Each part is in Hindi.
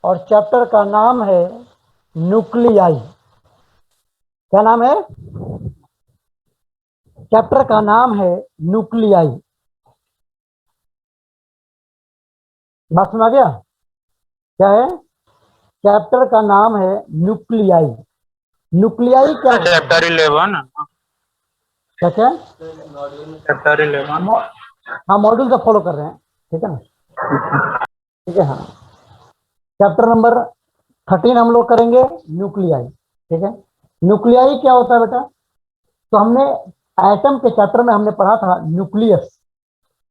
और चैप्टर का नाम है न्यूक्लियाई। क्या नाम है? चैप्टर का नाम है न्यूक्लियाई। बात सुना गया? क्या है? चैप्टर का नाम है न्यूक्लियाई। न्यूक्लियाई क्या होता है? चैप्टर 11। क्या क्या? चैप्टर 11। हाँ, मॉड्यूल का फॉलो कर रहे हैं, ठीक है ना? ठीक है, हाँ। चैप्टर नंबर 13 हम लोग करेंगे न्यूक्लियाई, ठीक है। न्यूक्लियाई क्या होता है बेटा? तो हमने एटम के चैप्टर में हमने पढ़ा था न्यूक्लियस,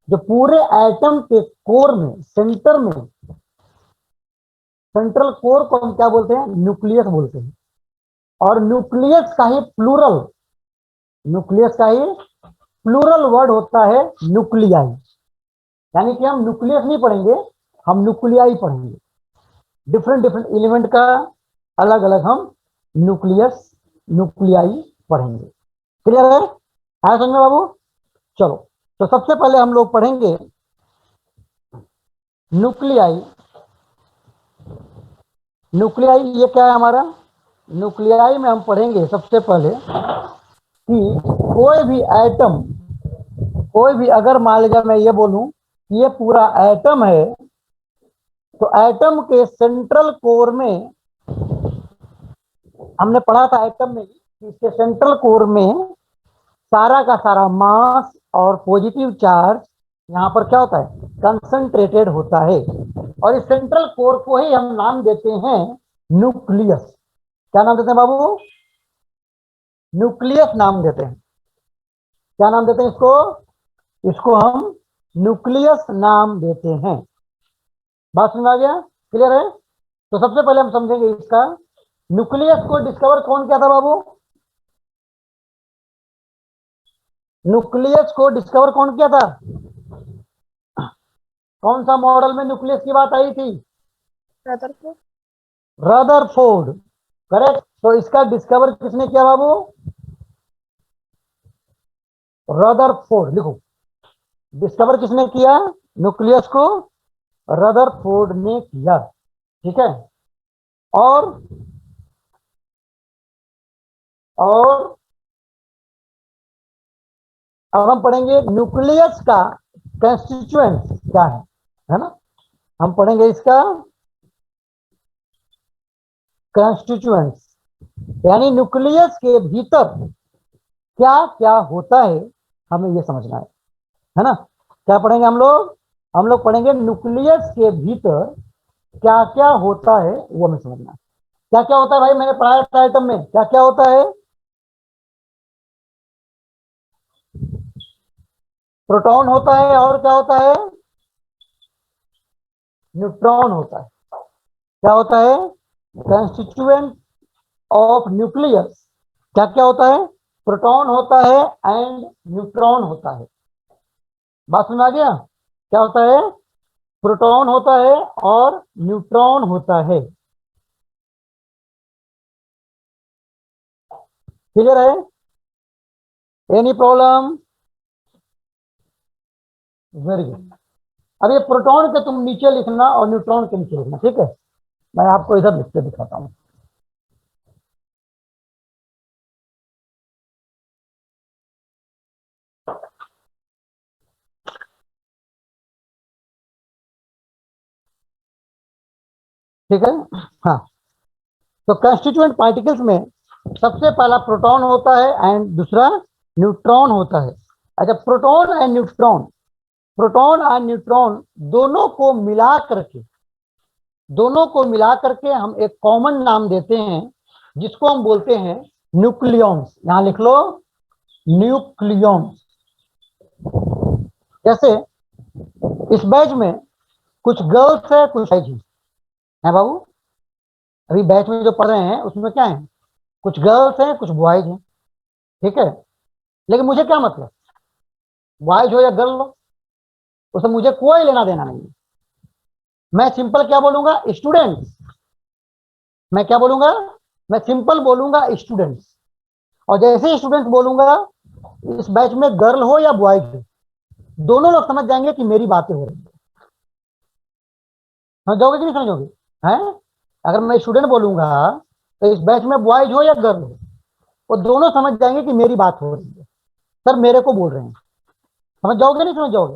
जो पूरे एटम के कोर में, सेंटर में, सेंट्रल कोर को हम क्या बोलते हैं? न्यूक्लियस बोलते हैं। और न्यूक्लियस का ही प्लूरल, न्यूक्लियस का ही प्लूरल वर्ड होता है न्यूक्लियाई। यानी कि हम न्यूक्लियस नहीं पढ़ेंगे, हम न्यूक्लियाई पढ़ेंगे। डिफरेंट डिफरेंट एलिमेंट का अलग अलग हम न्यूक्लियस, न्यूक्लियाई पढ़ेंगे। क्लियर है? आया समझ में बाबू? चलो, तो सबसे पहले हम लोग पढ़ेंगे न्यूक्लियाई। न्यूक्लियाई ये क्या है हमारा? न्यूक्लियाई में हम पढ़ेंगे सबसे पहले कि कोई भी एटम, कोई भी, अगर मान लीजिए मैं ये बोलूं कि ये पूरा एटम है, तो एटम के सेंट्रल कोर में, हमने पढ़ा था एटम में कि इसके सेंट्रल कोर में सारा का सारा मास और पॉजिटिव चार्ज यहाँ पर क्या होता है? कंसंट्रेटेड होता है। और इस सेंट्रल कोर को ही हम नाम देते हैं न्यूक्लियस। क्या नाम देते हैं बाबू? न्यूक्लियस नाम देते हैं। क्या नाम देते हैं इसको? इसको हम न्यूक्लियस नाम देते हैं। बात समझ आ गया? क्लियर है? तो सबसे पहले हम समझेंगे इसका, न्यूक्लियस को डिस्कवर कौन किया था बाबू? न्यूक्लियस को डिस्कवर कौन किया था? कौन सा मॉडल में न्यूक्लियस की बात आई थी? रदरफोर्ड। करेक्ट। तो इसका डिस्कवर किसने किया बाबू? रदरफोर्ड। लिखो, डिस्कवर किसने किया न्यूक्लियस को? रदरफोर्ड ने किया, ठीक है। और और अब हम पढ़ेंगे न्यूक्लियस का कंस्टिट्यूएंट क्या है ना? हम पढ़ेंगे इसका कंस्टिट्यूएंट्स, यानी न्यूक्लियस के भीतर क्या क्या होता है, हमें ये समझना है ना? क्या पढ़ेंगे हम लोग? हम लोग पढ़ेंगे न्यूक्लियस के भीतर क्या क्या होता है, वो हमें समझना है। क्या क्या होता है भाई? मैंने पढ़ाया था आइटम में, क्या क्या होता है? प्रोटॉन होता है, और क्या होता है? न्यूट्रॉन होता है। क्या होता है? कंस्टिट्यूएंट ऑफ न्यूक्लियस क्या क्या होता है? प्रोटॉन होता है एंड न्यूट्रॉन होता है। बात सुना गया? क्या होता है? प्रोटॉन होता है और न्यूट्रॉन होता है। क्लियर है? Any problem? Very good. अब ये प्रोटॉन के तुम नीचे लिखना और न्यूट्रॉन के नीचे लिखना, ठीक है? मैं आपको इधर लिख के दिखाता हूं। ठीक है, हाँ। तो कंस्टिट्यूएंट पार्टिकल्स में सबसे पहला प्रोटॉन होता है एंड दूसरा न्यूट्रॉन होता है। अच्छा, प्रोटॉन एंड न्यूट्रॉन, प्रोटॉन और न्यूट्रॉन दोनों को मिला करके, दोनों को मिला करके हम एक कॉमन नाम देते हैं, जिसको हम बोलते हैं न्यूक्लियॉन्स। यहां लिख लो, न्यूक्लियॉन्स। जैसे इस बैच में कुछ गर्ल्स है, कुछ बॉयज है बाबू। अभी बैच में जो पढ़ रहे हैं उसमें क्या है? कुछ गर्ल्स हैं, कुछ बॉयज हैं, ठीक है। लेकिन मुझे क्या मतलब, बॉयज हो या गर्ल हो, उससे मुझे कोई लेना देना नहीं है। मैं सिंपल क्या बोलूंगा? स्टूडेंट्स। मैं क्या बोलूंगा? मैं सिंपल बोलूंगा स्टूडेंट्स। और जैसे स्टूडेंट्स बोलूंगा, इस बैच में गर्ल हो या बॉयज हो, दोनों लोग समझ जाएंगे कि मेरी बातें हो रही है। समझ जाओगे कि नहीं समझोगे? हैं? अगर मैं स्टूडेंट बोलूंगा तो इस बैच में बॉयज हो या गर्ल हो, वो दोनों समझ जाएंगे कि मेरी बात हो रही है, सर मेरे को बोल रहे हैं। समझ जाओगे नहीं समझ जाओगे?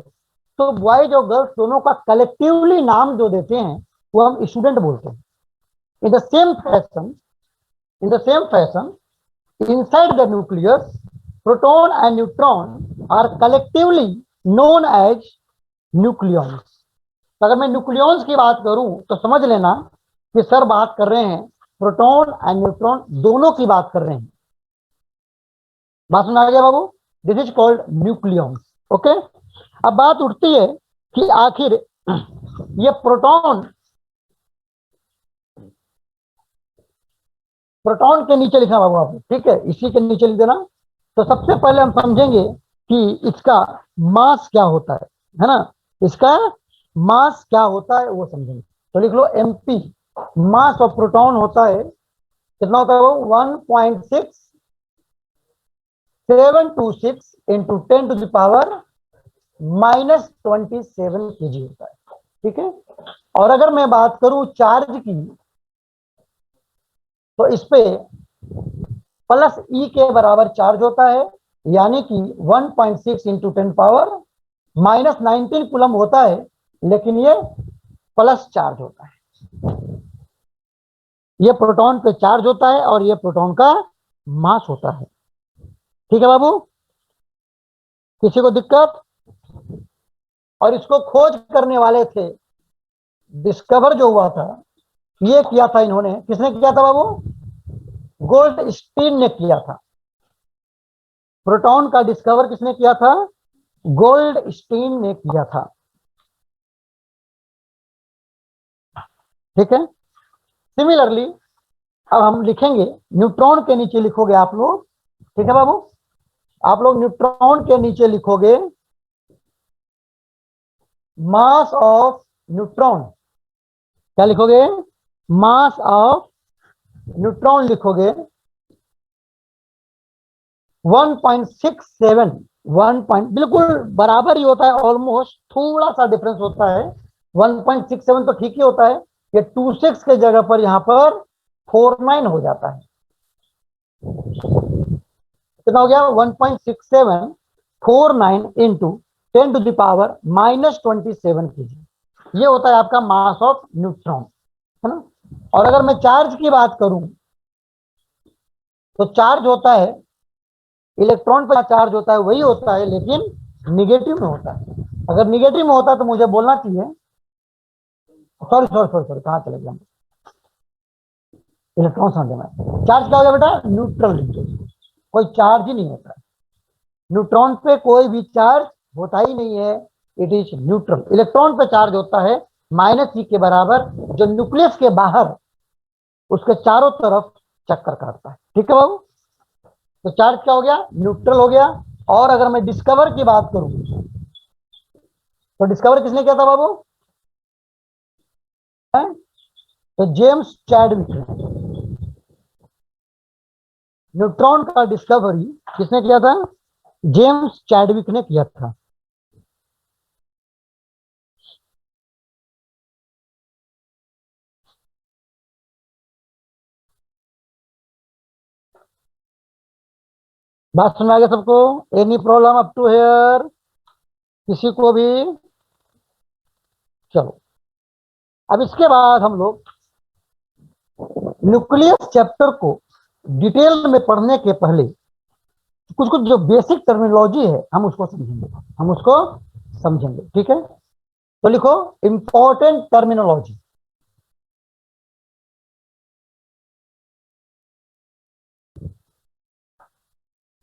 तो बॉयज और गर्ल्स दोनों का कलेक्टिवली नाम जो देते हैं वो हम स्टूडेंट बोलते हैं। In the same fashion, in the same fashion inside the nucleus, proton and neutron are collectively known as nucleons. तो अगर मैं न्यूक्लियॉन्स की बात करूं तो समझ लेना कि सर बात कर रहे हैं प्रोटॉन एंड न्यूट्रॉन दोनों की बात कर रहे हैं। बात सुना गया बाबू? This is called nucleons. Okay, अब बात उठती है कि आखिर ये प्रोटॉन प्रोटॉन के नीचे लिखना बाबू आपको, ठीक है, इसी के नीचे लिख देना। तो सबसे पहले हम समझेंगे कि इसका मास क्या होता है ना, इसका मास क्या होता है वो समझेंगे। तो लिख लो mp, मास ऑफ प्रोटॉन होता है, कितना होता है वो? 1.6726 इंटू 10⁻⁻27 kg होता है, ठीक है। और अगर मैं बात करूं चार्ज की, तो इस पे प्लस ई के बराबर चार्ज होता है, यानी कि 1.6 इंटू 10⁻⁻19 कूलम होता है, लेकिन ये प्लस चार्ज होता है। ये प्रोटॉन पे चार्ज होता है और ये प्रोटॉन का मास होता है, ठीक है बाबू? किसी को दिक्कत? और इसको खोज करने वाले थे, डिस्कवर जो हुआ था ये किया था इन्होंने, किसने किया था बाबू? गोल्डस्टीन ने किया था। प्रोटॉन का डिस्कवर किसने किया था? गोल्डस्टीन ने किया था, ठीक है। सिमिलरली अब हम लिखेंगे, न्यूट्रॉन के नीचे लिखोगे आप लोग, ठीक है बाबू? आप लोग न्यूट्रॉन के नीचे लिखोगे मास ऑफ न्यूट्रॉन। क्या लिखोगे? मास ऑफ न्यूट्रॉन लिखोगे 1.67, 1 पॉइंट बिल्कुल बराबर ही होता है, ऑलमोस्ट थोड़ा सा डिफरेंस होता है। 1.67 तो ठीक ही होता है, ये 26 के जगह पर यहां पर 49 हो जाता है। कितना हो गया? 1.6749 इंटू 10⁻⁻27 kg, ये होता है आपका मास ऑफ न्यूट्रॉन, है ना। और अगर मैं चार्ज की बात करूं तो चार्ज होता है, इलेक्ट्रॉन पर चार्ज होता है वही होता है, लेकिन निगेटिव में होता है। अगर निगेटिव में होता तो मुझे बोलना चाहिए, सॉरी सॉरी सॉरी सॉरी, कहां चले गया? इलेक्ट्रॉन समझ में। चार्ज क्या हो गया बेटा? न्यूट्रल लिंकेज, कोई चार्ज ही नहीं होता है। न्यूट्रॉन पे कोई भी चार्ज होता ही नहीं है, इट इज न्यूट्रल। इलेक्ट्रॉन पे चार्ज होता है -e के बराबर, जो न्यूक्लियस के बाहर उसके चारों तरफ चक्कर काटता है, ठीक है बाबू? तो चार्ज क्या हो गया? न्यूट्रल हो गया। और अगर मैं डिस्कवर की बात करूं तो डिस्कवर किसने किया था बाबू? तो जेम्स चैडविक ने। न्यूट्रॉन का डिस्कवरी किसने किया था? जेम्स चैडविक ने किया था। बात सुना गया सबको? Any problem up to here? किसी को भी? चलो, अब इसके बाद हम लोग न्यूक्लियस चैप्टर को डिटेल में पढ़ने के पहले कुछ कुछ जो बेसिक टर्मिनोलॉजी है हम उसको समझेंगे, ठीक है। तो लिखो इंपॉर्टेंट टर्मिनोलॉजी।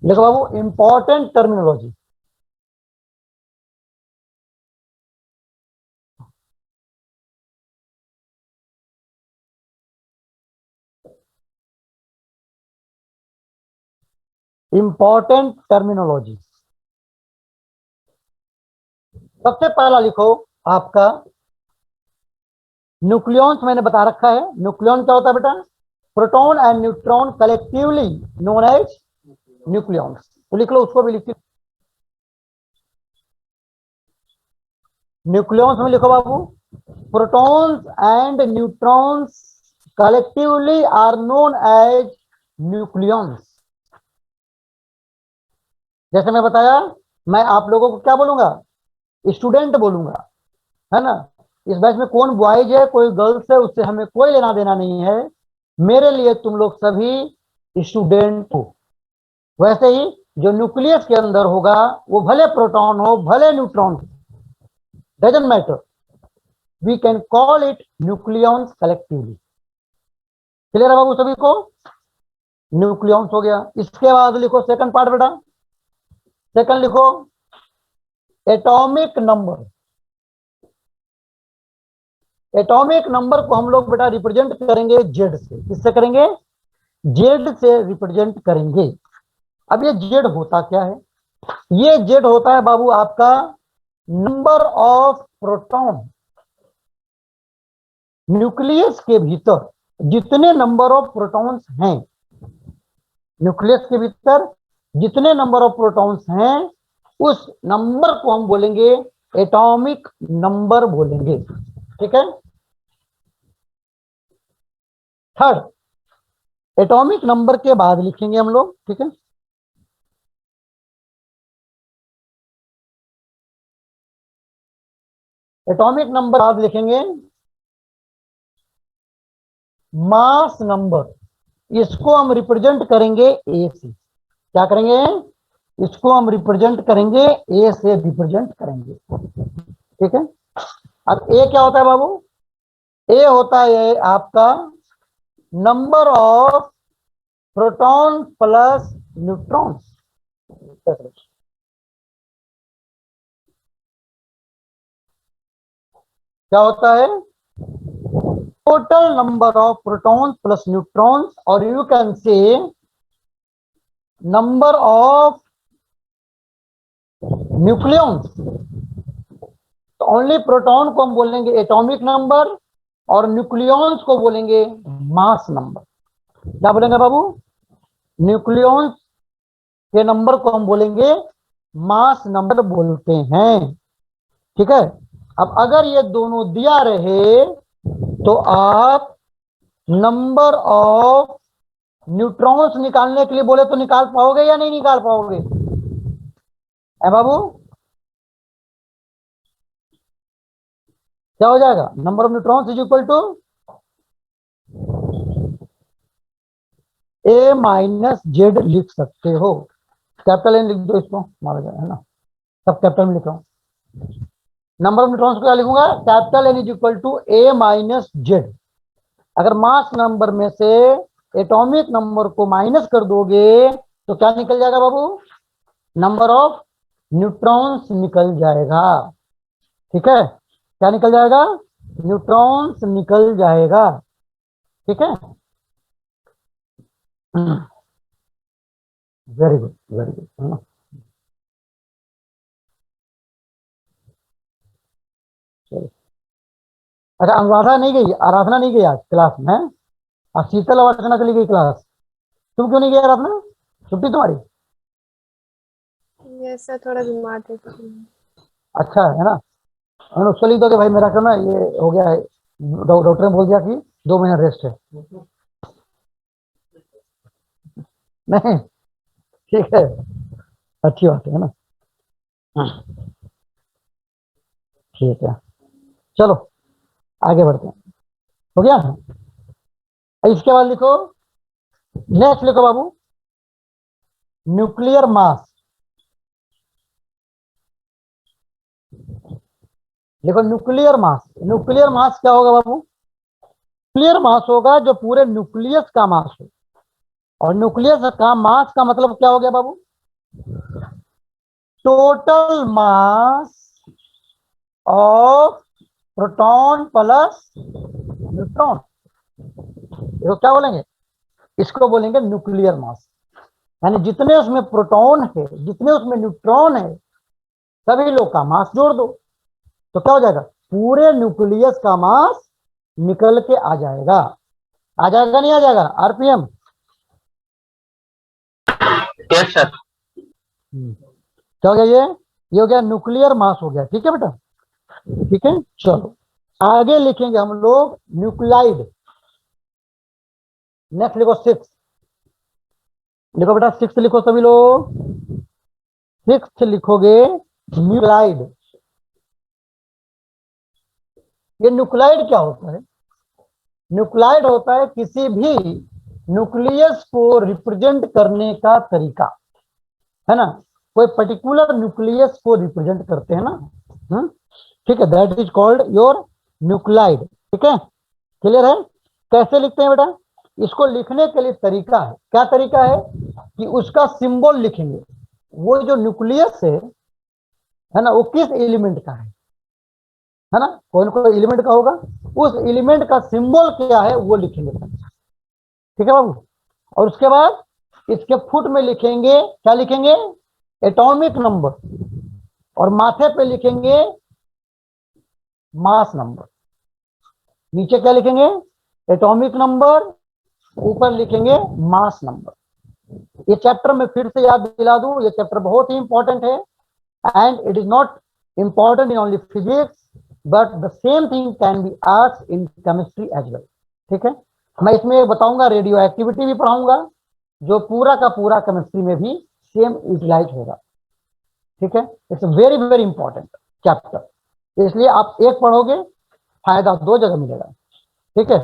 लिखो बाबू इंपॉर्टेंट टर्मिनोलॉजी। इंपॉर्टेंट टर्मिनोलॉजी, सबसे पहला लिखो आपका न्यूक्लियॉन्स। मैंने बता रखा है न्यूक्लियॉन क्या होता है बेटा? Proton and neutron collectively known as nucleons. तो लिख लो, उसको भी लिख लो। न्यूक्लियॉन्स में लिखो बाबू protons and neutrons collectively are known as nucleons. जैसे मैं बताया, मैं आप लोगों को क्या बोलूंगा, स्टूडेंट बोलूंगा, है ना। इस बैच में कौन बॉयज है कोई गर्ल्स है उससे हमें कोई लेना देना नहीं है, मेरे लिए तुम लोग सभी स्टूडेंट हो। वैसे ही जो न्यूक्लियस के अंदर होगा वो भले प्रोटॉन हो भले न्यूट्रॉन हो, doesn't matter, we can call it nucleons collectively. Clear है बाबू सभी को? न्यूक्लियंस हो गया। इसके बाद लिखो सेकंड पार्ट बेटा, सेकंड लिखो एटॉमिक नंबर। एटॉमिक नंबर को हम लोग बेटा रिप्रेजेंट करेंगे जेड से। किससे करेंगे? जेड से रिप्रेजेंट करेंगे। अब ये जेड होता क्या है? ये जेड होता है बाबू आपका नंबर ऑफ प्रोटॉन। न्यूक्लियस के भीतर जितने नंबर ऑफ प्रोटॉन्स हैं, न्यूक्लियस के भीतर जितने नंबर ऑफ प्रोटॉन्स हैं उस नंबर को हम बोलेंगे एटॉमिक नंबर बोलेंगे। ठीक है। थर्ड एटॉमिक नंबर के बाद लिखेंगे हम लोग, ठीक है, एटॉमिक नंबर बाद लिखेंगे मास नंबर। इसको हम रिप्रेजेंट करेंगे ए से। क्या करेंगे? इसको हम रिप्रेजेंट करेंगे ए से रिप्रेजेंट करेंगे। ठीक है। अब ए क्या होता है बाबू? ए होता है आपका number of proton plus neutrons. क्या होता है? Total number of protons plus neutrons, और you can say number of nucleons. तो ओनली प्रोटॉन को हम बोलेंगे एटॉमिक नंबर और न्यूक्लियॉन्स को बोलेंगे मास नंबर। क्या बोलेंगे बाबू? न्यूक्लियॉन्स के नंबर को हम बोलेंगे मास नंबर बोलते हैं। ठीक है। अब अगर ये दोनों दिया रहे तो आप नंबर ऑफ न्यूट्रॉन्स निकालने के लिए बोले तो निकाल पाओगे या नहीं निकाल पाओगे? है बाबू? क्या हो जाएगा? Number of neutrons is equal to A minus Z लिख सकते हो। कैपिटल एन लिख दो, इसको मारा जाए, है ना, सब कैपिटल में लिख रहा हूं। नंबर ऑफ न्यूट्रॉन्स को क्या लिखूंगा? Capital N is equal to A minus Z. अगर मास नंबर में से एटॉमिक नंबर को माइनस कर दोगे तो क्या निकल जाएगा बाबू? नंबर ऑफ न्यूट्रॉन्स निकल जाएगा। ठीक है। क्या निकल जाएगा? न्यूट्रॉन्स निकल जाएगा। ठीक है। वेरी गुड, वेरी गुड, है ना। अच्छा, अनुराधा नहीं गई, आराधना नहीं गई आज क्लास में? और शीतल और अर्चना चली गई क्लास, तुम क्यों नहीं गई आराधना? छुट्टी तुम्हारी? ये सर थोड़ा बीमार थे तो। अच्छा है ना। उसको लिख दो कि भाई मेरा करना ये हो गया है, डॉक्टर ने बोल दिया कि 2 महीना रेस्ट है। नहीं, ठीक है, अच्छी बात है ना। ठीक है, चलो आगे बढ़ते हैं। हो गया? इसके बाद लिखो, नेक्स्ट लिखो बाबू न्यूक्लियर मास। देखो न्यूक्लियर मास, न्यूक्लियर मास क्या होगा बाबू? न्यूक्लियर मास होगा जो पूरे न्यूक्लियस का मास हो। और न्यूक्लियस का मास का मतलब क्या हो गया बाबू? Total mass of proton plus neutron. देखो क्या बोलेंगे, इसको बोलेंगे न्यूक्लियर मास। यानी जितने उसमें प्रोटॉन है जितने उसमें न्यूट्रॉन है सभी लोग का मास जोड़ दो तो क्या हो जाएगा? पूरे न्यूक्लियस का मास निकल के आ जाएगा। आ जाएगा नहीं आ जाएगा? RPM yes sir. क्या हो गया? ये हो गया न्यूक्लियर मास हो गया। ठीक है बेटा, ठीक है। चलो आगे लिखेंगे हम लोग न्यूक्लाइड। नेक्स्ट लिखो 6, लिखो बेटा 6 लिखो सभी लोग। 6 लिखोगे न्यूक्लाइड। ये न्यूक्लाइड क्या होता है? न्यूक्लाइड होता है किसी भी न्यूक्लियस को रिप्रेजेंट करने का तरीका, है ना। कोई पर्टिकुलर न्यूक्लियस को रिप्रेजेंट करते हैं ना। ठीक है, that is called your nuclide. ठीक है, क्लियर है? कैसे लिखते हैं बेटा? इसको लिखने के लिए तरीका है। क्या तरीका है? कि उसका सिंबल लिखेंगे। वो जो न्यूक्लियस है ना, वो किस एलिमेंट का है ना, कोई ना कोई एलिमेंट का होगा। उस एलिमेंट का सिंबल क्या है वो लिखेंगे। ठीक है बाबू। और उसके बाद इसके फुट में लिखेंगे, क्या लिखेंगे? Atomic number. और माथे पे लिखेंगे मास नंबर। नीचे क्या लिखेंगे? एटॉमिक नंबर, ऊपर लिखेंगे मास नंबर। ये चैप्टर में फिर से याद दिला दूं, ये चैप्टर बहुत ही इंपॉर्टेंट है and it is not important in only physics but the same thing can be asked in chemistry as well. ठीक है, मैं इसमें बताऊंगा, रेडियो एक्टिविटी भी पढ़ाऊंगा जो पूरा का पूरा केमिस्ट्री में भी सेम यूटिलाइज होगा। ठीक है, it's very very important chapter, इसलिए आप एक पढ़ोगे फायदा दो जगह मिलेगा। ठीक है,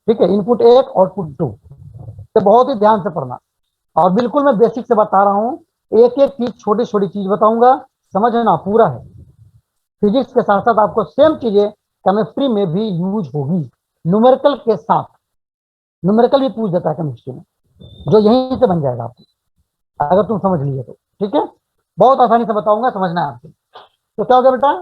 ठीक है, इनपुट 1 आउटपुट 2, तो बहुत ही ध्यान से पढ़ना। और बिल्कुल मैं बेसिक से बता रहा हूँ, एक एक चीज छोटी छोटी चीज बताऊंगा, समझना पूरा है। फिजिक्स के साथ साथ आपको सेम चीजें केमिस्ट्री में भी यूज होगी, न्यूमेरिकल के साथ। न्यूमेरिकल भी पूछ देता है केमिस्ट्री में, जो यहीं से बन जाएगा आपको अगर तुम समझ लिए तो। ठीक है, बहुत आसानी से बताऊंगा, समझना है आपको। तो क्या होगा बेटा?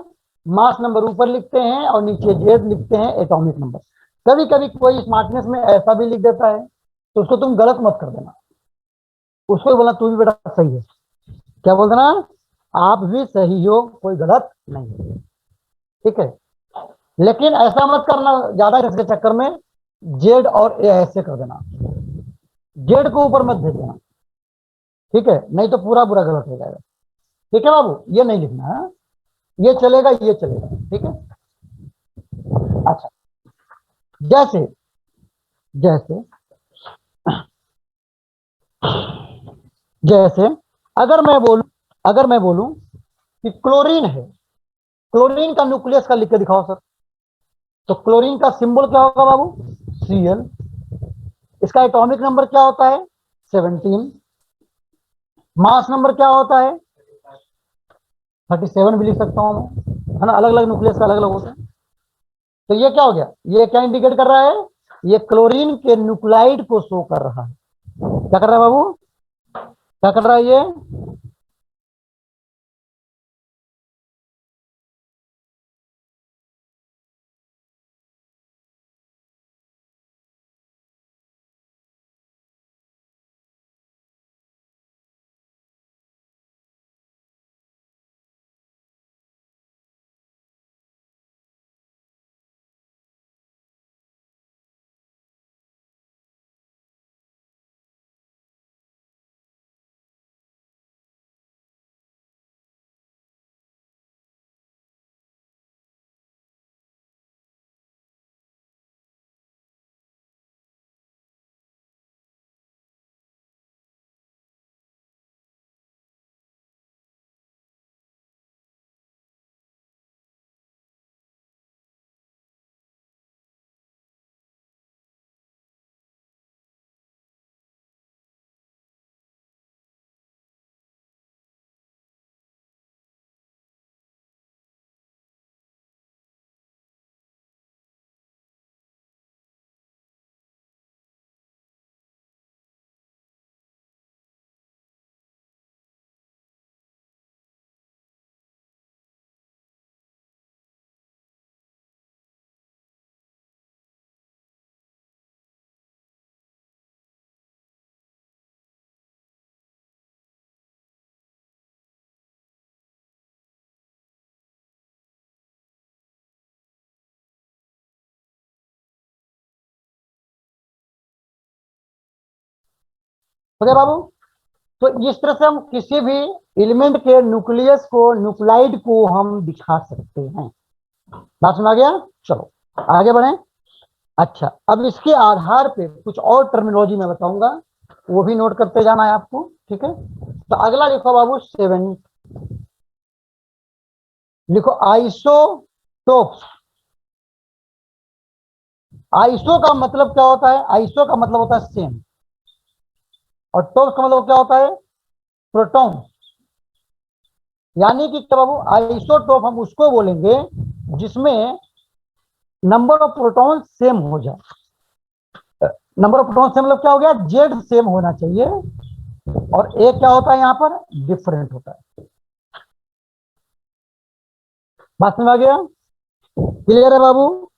मास नंबर ऊपर लिखते हैं और नीचे जेड लिखते हैं एटॉमिक नंबर। कभी कभी कोई स्मार्टनेस में ऐसा भी लिख देता है, तो उसको तुम गलत मत कर देना, उसको भी बोलना तू भी बेटा सही है। क्या बोल देना? आप भी सही हो, कोई गलत नहीं है। ठीक है, लेकिन ऐसा मत करना ज्यादा इसके चक्कर में जेड और ए ऐसे कर देना, जेड को ऊपर मत भेज देना। ठीक है, नहीं तो पूरा पूरा गलत हो जाएगा। ठीक है बाबू, ये नहीं लिखना है, ये चलेगा ये चलेगा। ठीक है, अच्छा, जैसे जैसे जैसे अगर मैं बोलूं कि क्लोरीन है, क्लोरीन का न्यूक्लियस का लिख के दिखाओ सर। तो क्लोरीन का सिंबल क्या होगा बाबू? Cl। इसका एटॉमिक नंबर क्या होता है? 17। मास नंबर क्या होता है? 37 भी लिख सकता हूं मैं, है ना। अलग अलग न्यूक्लियस का अलग अलग होता है। तो ये क्या हो गया? ये क्या इंडिकेट कर रहा है? ये क्लोरीन के न्यूक्लाइड को शो कर रहा है। क्या कर रहा है बाबू? क्या कर रहा है ये? ओके बाबू, तो इस तरह से हम किसी भी एलिमेंट के न्यूक्लियस को, न्यूक्लाइड को हम दिखा सकते हैं। बात सुना गया? चलो आगे बढ़े। अच्छा, अब इसके आधार पे कुछ और टर्मिनोलॉजी मैं बताऊंगा, वो भी नोट करते जाना है आपको, ठीक है। तो अगला लिखो बाबू 7, लिखो आइसोटोप्स। आइसो का मतलब क्या होता है? आइसो का मतलब होता है सेम, और टोप्स का मतलब क्या होता है? प्रोटॉन। यानी कि क्या बाबू, आइसोटोप हम उसको बोलेंगे जिसमें नंबर ऑफ प्रोटॉन सेम हो जाए। नंबर ऑफ प्रोटॉन से मतलब क्या हो गया? जेड सेम होना चाहिए, और ए क्या होता है यहाँ पर? डिफरेंट होता है। बात समझ आ गया? क्लियर है बाबू?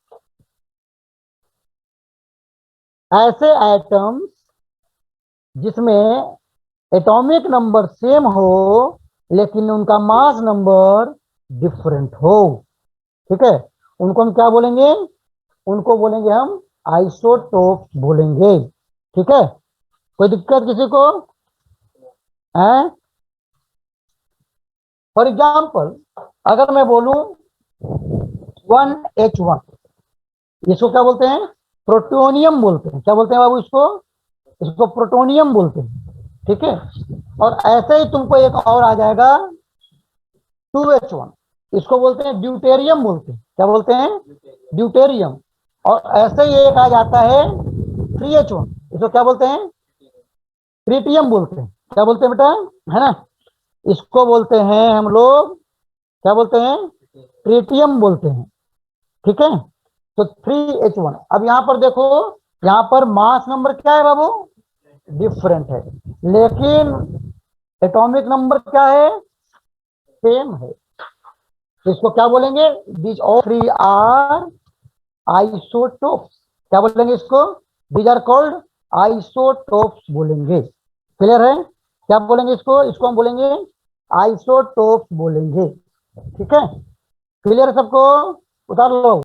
ऐसे एटम्स जिसमें एटॉमिक नंबर सेम हो लेकिन उनका मास नंबर डिफरेंट हो, ठीक है, उनको हम क्या बोलेंगे? उनको बोलेंगे हम आइसोटोप बोलेंगे, ठीक है। कोई दिक्कत किसी को है? फॉर एग्जाम्पल, अगर मैं बोलूं 1H1, इसको क्या बोलते हैं? प्रोटोनियम बोलते हैं। क्या बोलते हैं बाबू इसको? इसको प्रोटोनियम बोलते हैं, ठीक है। और ऐसे ही तुमको एक और आ जाएगा 2H1, इसको बोलते हैं ड्यूटेरियम बोलते हैं। क्या बोलते हैं? ड्यूटेरियम। और ऐसे ही एक आ जाता है 3H1, इसको क्या बोलते हैं? ट्रिटियम बोलते हैं। क्या बोलते हैं बेटा? है ना? इसको बोलते हैं हम लोग, क्या बोलते हैं? ट्रिटियम बोलते हैं, ठीक है। तो 3H1, अब यहां पर देखो, यहां पर मास नंबर क्या है बाबू? डिफरेंट है, लेकिन एटॉमिक नंबर क्या है? सेम है। तो इसको क्या बोलेंगे? These all three are isotopes. क्या बोलेंगे इसको? दीज आर कॉल्ड आइसोटोप्स बोलेंगे। क्लियर है? क्या बोलेंगे इसको? इसको हम बोलेंगे आइसोटोप्स बोलेंगे, ठीक है। क्लियर है सबको? उतार लो।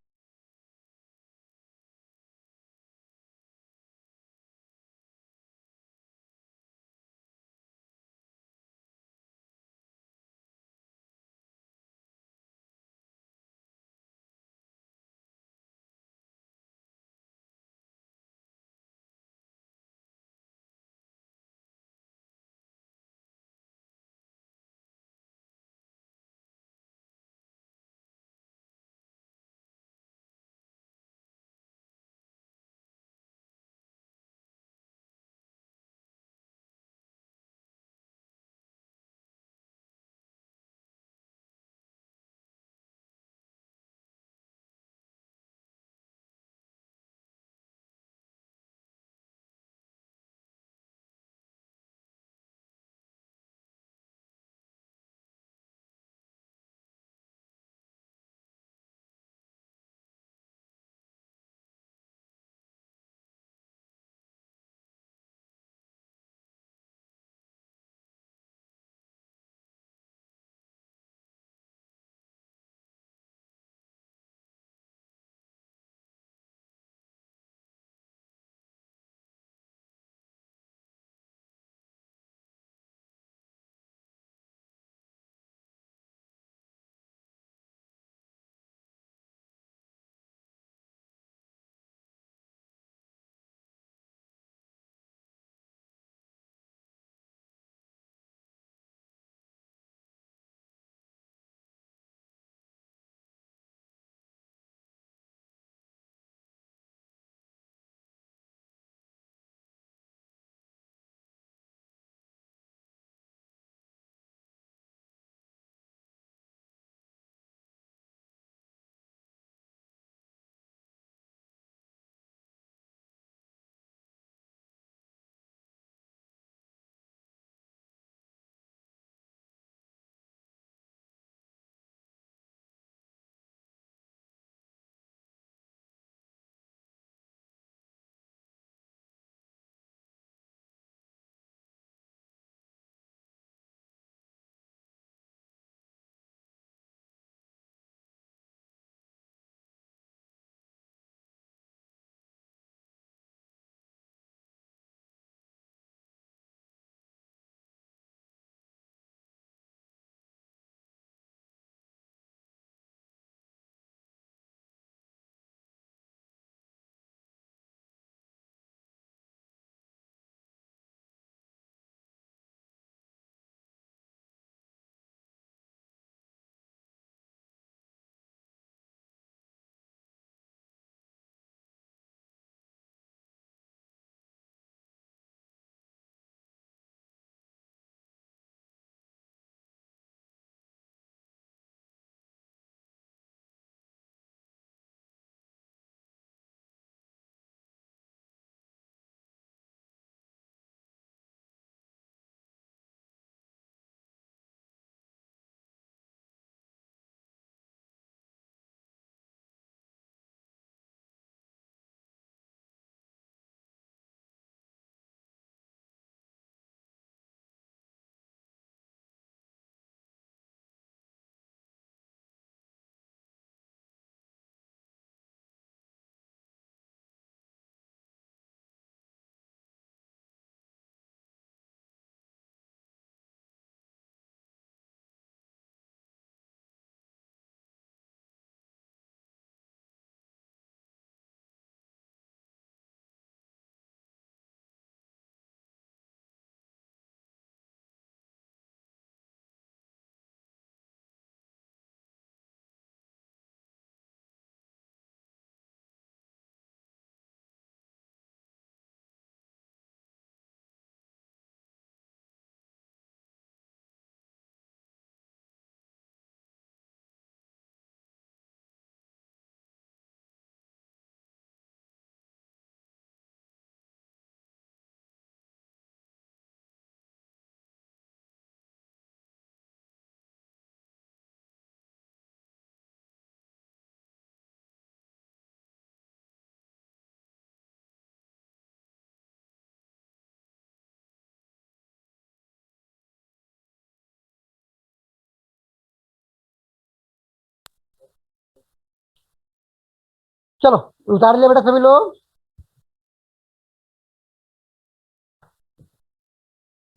चलो उतार लिया बेटा सभी लोग,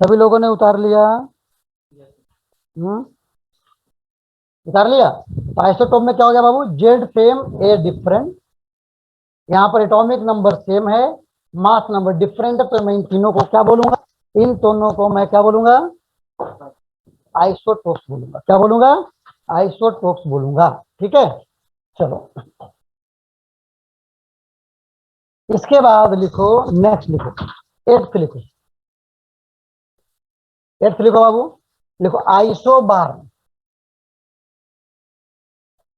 सभी लोगों ने उतार लिया। हम्म, उतार लिया। तो आइसोटोप में क्या हो गया बाबू, जेड सेम ए डिफरेंट। यहाँ पर एटॉमिक नंबर सेम है, मास नंबर डिफरेंट है, तो मैं इन तीनों को क्या बोलूंगा, इन दोनों को मैं क्या बोलूंगा, आइसोटोप्स बोलूंगा। क्या बोलूंगा, आइसोटोप्स बोलूंगा। ठीक है, चलो इसके बाद लिखो, नेक्स्ट लिखो, एट्थ लिखो, एट्थ लिखो बाबू, लिखो आइसोबार,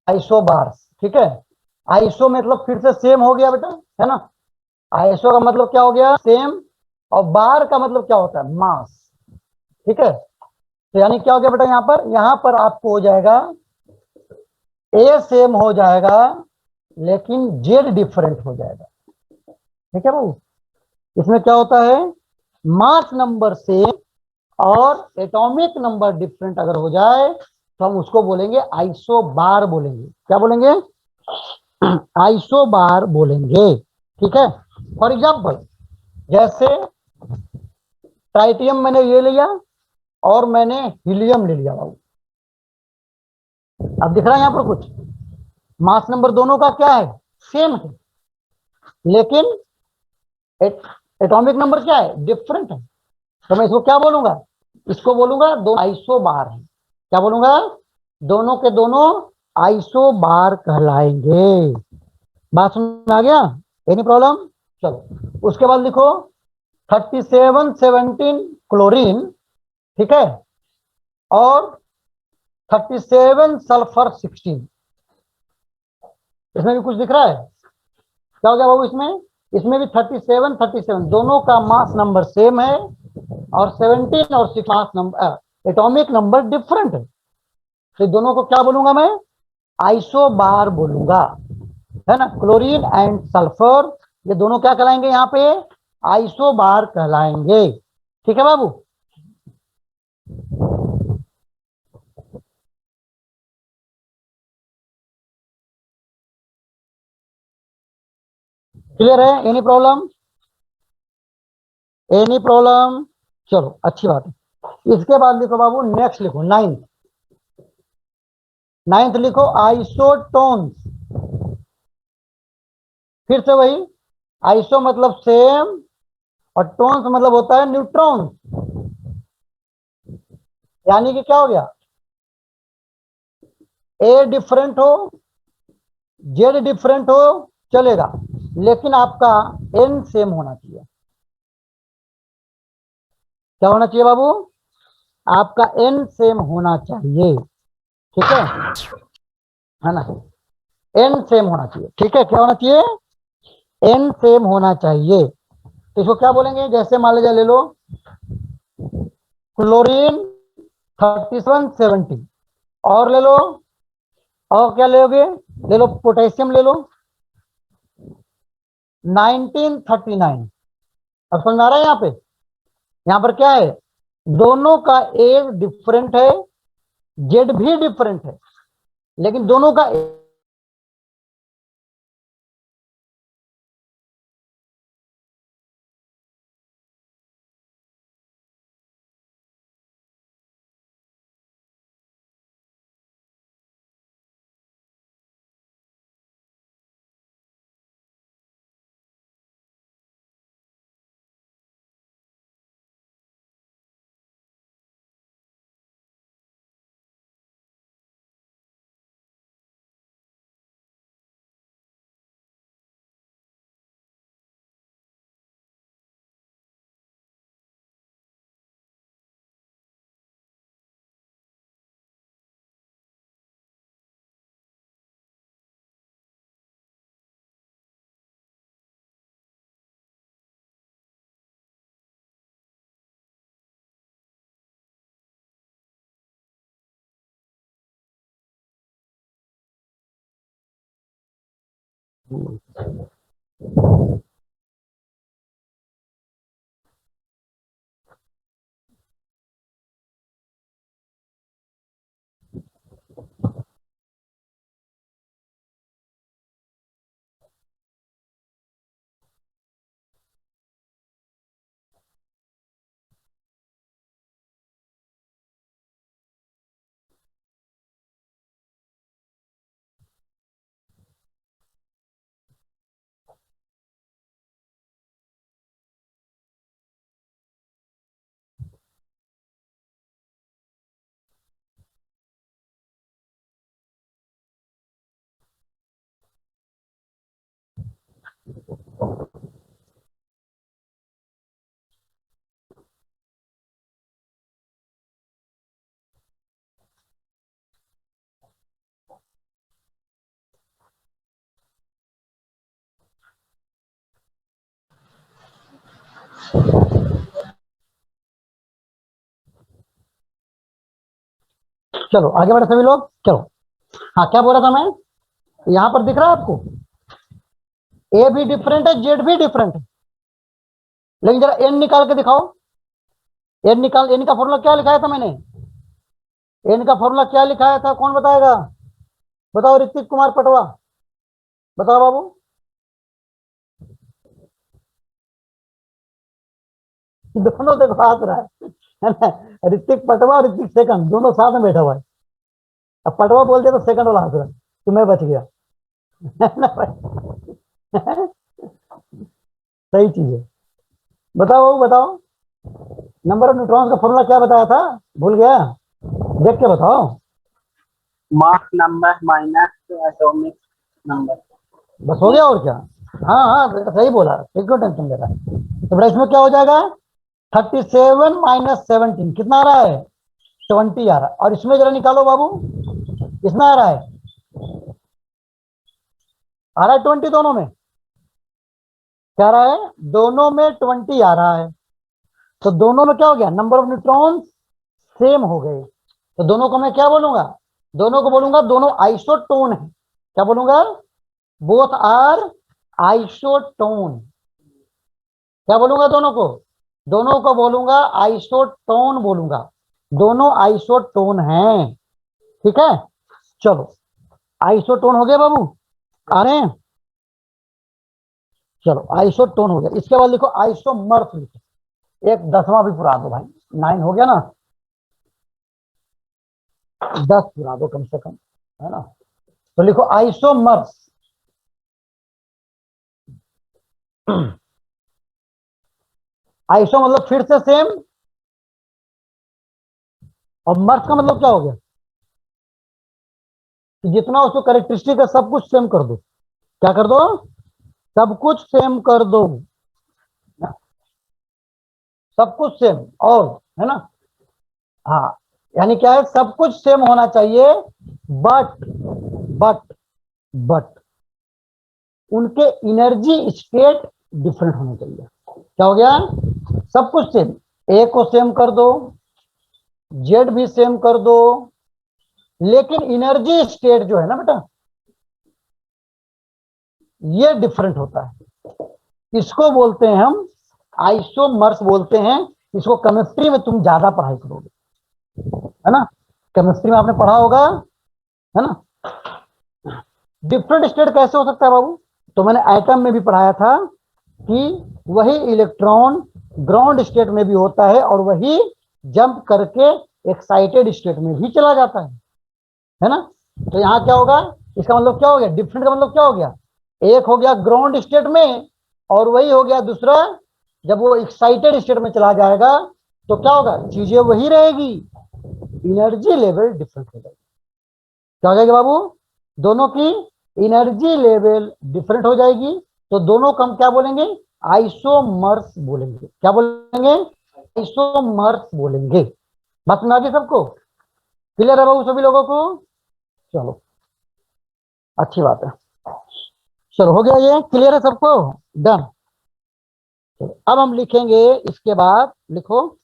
आइसोबार। ठीक है, आइसो मतलब फिर से सेम हो गया बेटा, है ना। आइसो का मतलब क्या हो गया, सेम, और बार का मतलब क्या होता है, मास। ठीक है, तो यानी क्या हो गया बेटा, यहाँ पर आपको हो जाएगा, ए सेम हो जाएगा लेकिन जेड डिफरेंट हो जाएगा। ठीक है बाबू, इसमें क्या होता है, मास नंबर सेम और एटॉमिक नंबर डिफरेंट अगर हो जाए तो हम उसको बोलेंगे आइसो बार बोलेंगे। क्या बोलेंगे, आइसो बार बोलेंगे। ठीक है, फॉर एग्जाम्पल जैसे ट्राइटियम मैंने ये लिया और मैंने हीलियम ले लिया बाबू। अब दिख रहा है यहाँ पर कुछ, मास नंबर दोनों का क्या है, सेम है, लेकिन एटॉमिक नंबर क्या है, डिफरेंट है। तो मैं इसको क्या बोलूंगा, इसको बोलूंगा दो आइसो बार है। क्या बोलूंगा, दोनों के दोनों आइसो बार कहलाएंगे। बात समझ में आ गया, एनी प्रॉब्लम। चलो उसके बाद लिखो 3717 क्लोरीन, ठीक है, और 37 सल्फर 16। इसमें भी कुछ दिख रहा है, क्या हो गया बाबू, इसमें इसमें भी 37 दोनों का मास नंबर सेम है और 17 और 6 mass number atomic number different है। तो दोनों को क्या बोलूंगा मैं, आइसो बार बोलूंगा, है ना। क्लोरीन एंड सल्फर ये दोनों क्या कहलाएंगे, यहाँ पे आइसो बार कहलाएंगे। ठीक है बाबू, क्लियर है, एनी प्रॉब्लम, एनी प्रॉब्लम। चलो अच्छी बात है। इसके बाद लिखो बाबू, नेक्स्ट लिखो नाइन्थ, नाइन्थ लिखो आइसोटोन्स। फिर से वही, आइसो मतलब सेम और टोन्स मतलब होता है न्यूट्रॉन। यानी कि क्या हो गया, ए डिफरेंट हो, जेड डिफरेंट हो, चलेगा, लेकिन आपका एन सेम होना चाहिए। क्या होना चाहिए बाबू, आपका एन सेम होना चाहिए। ठीक है ना, एन सेम होना चाहिए। ठीक है, क्या होना चाहिए, एन सेम होना चाहिए। तो इसको क्या बोलेंगे, जैसे मान लीजिए ले लो क्लोरीन 3770, और ले लो, और क्या लोगे, ले लो पोटेशियम ले लो 1939। अब समझ आ रहा है, यहाँ पर क्या है, दोनों का एज डिफरेंट है, जेड भी डिफरेंट है, लेकिन दोनों का चलो आगे बढ़े सभी लोग, चलो। हाँ क्या बोला था मैं, यहां पर दिख रहा है आपको, ए भी डिफरेंट है, जेड भी डिफरेंट है, लेकिन जरा एन निकाल के दिखाओ। एन निकाल, एन का फॉर्मूला क्या लिखाया था मैंने, एन का फॉर्मूला क्या लिखाया था, कौन बताएगा? बताओ ऋतिक कुमार पटवा, बताओ बाबू। दोनों देखो हाथ रहा है ना, ऋतिक पटवा और ऋतिक सेकंड दोनों साथ में बैठा हुआ है। अब पटवा बोल दिया तो सेकंड वाला हंस रहा है कि मैं बच गया है ना भाई। सही चीज है। बताओ बाबू बताओ, नंबर ऑफ न्यूट्रॉन्स का फॉर्मूला क्या बताया था, भूल गया? देख के बताओ। Mass number minus atomic number. बस हो गया और क्या? हाँ हाँ बेटा सही बोला, क्यों टेंशन ले रहा है? तो बेटा इसमें क्या हो जाएगा, 37 माइनस 17 कितना आ रहा है, 20 आ रहा है। और इसमें जरा निकालो बाबू, कितना आ रहा है, आ रहा है 20 दोनों में, क्या आ रहा है, दोनों में 20 आ रहा है। तो दोनों में क्या हो गया, नंबर ऑफ न्यूट्रॉन्स सेम हो गए। तो दोनों को मैं क्या बोलूंगा, दोनों को बोलूंगा दोनों आइसोटोन है। क्या बोलूंगा, बोथ आर आइसोटोन। क्या बोलूंगा दोनों को, दोनों को बोलूंगा आइसोटोन बोलूंगा, दोनों आइसोटोन हैं। ठीक है, चलो आइसोटोन हो गया बाबू, आ रहे हैं? चलो आइसोटोन हो गया, इसके बाद लिखो आइसोमर्स, लिखो एक 10वां भी पुरा दो भाई, 9 हो गया ना, 10 पुरा दो कम से कम, है ना। तो लिखो आइसोमर्स। आइसो मतलब फिर से सेम, और मर्स का मतलब क्या हो गया कि जितना उसको कैरेक्टरिस्टिक है सब कुछ सेम कर दो। क्या कर दो, सब कुछ सेम कर दो, सब कुछ सेम, और है ना। हाँ यानी क्या है, सब कुछ सेम होना चाहिए, बट बट बट उनके एनर्जी स्टेट डिफरेंट होने चाहिए। क्या हो गया, सब कुछ सेम, ए को सेम कर दो, जेड भी सेम कर दो, लेकिन एनर्जी स्टेट जो है ना बेटा, ये डिफरेंट होता है। इसको बोलते हैं हम आइसोमर्स बोलते हैं। इसको केमिस्ट्री में तुम ज्यादा पढ़ाई करोगे, है ना, केमिस्ट्री में आपने पढ़ा होगा, है ना। डिफरेंट स्टेट कैसे हो सकता है बाबू, तो मैंने एटम में भी पढ़ाया था कि वही इलेक्ट्रॉन ग्राउंड स्टेट में भी होता है और वही जंप करके एक्साइटेड स्टेट में भी चला जाता है ना। तो यहाँ क्या होगा, इसका मतलब क्या हो गया, डिफरेंट का मतलब क्या हो गया, एक हो गया ग्राउंड स्टेट में और वही हो गया दूसरा जब वो एक्साइटेड स्टेट में चला जाएगा तो क्या होगा, चीजें वही रहेगी, एनर्जी लेवल डिफरेंट हो जाएगी। क्या हो जाएगी बाबू, दोनों की एनर्जी लेवल डिफरेंट हो जाएगी, तो दोनों को हम क्या बोलेंगे, आइसोमर्स बोलेंगे। क्या बोलेंगे, आइसोमर्स बोलेंगे। बात समझ आ गई सबको, क्लियर है बाबू सभी लोगों को? चलो अच्छी बात है, चलो हो गया, ये क्लियर है सबको, डन। चलो अब हम लिखेंगे, इसके बाद लिखो,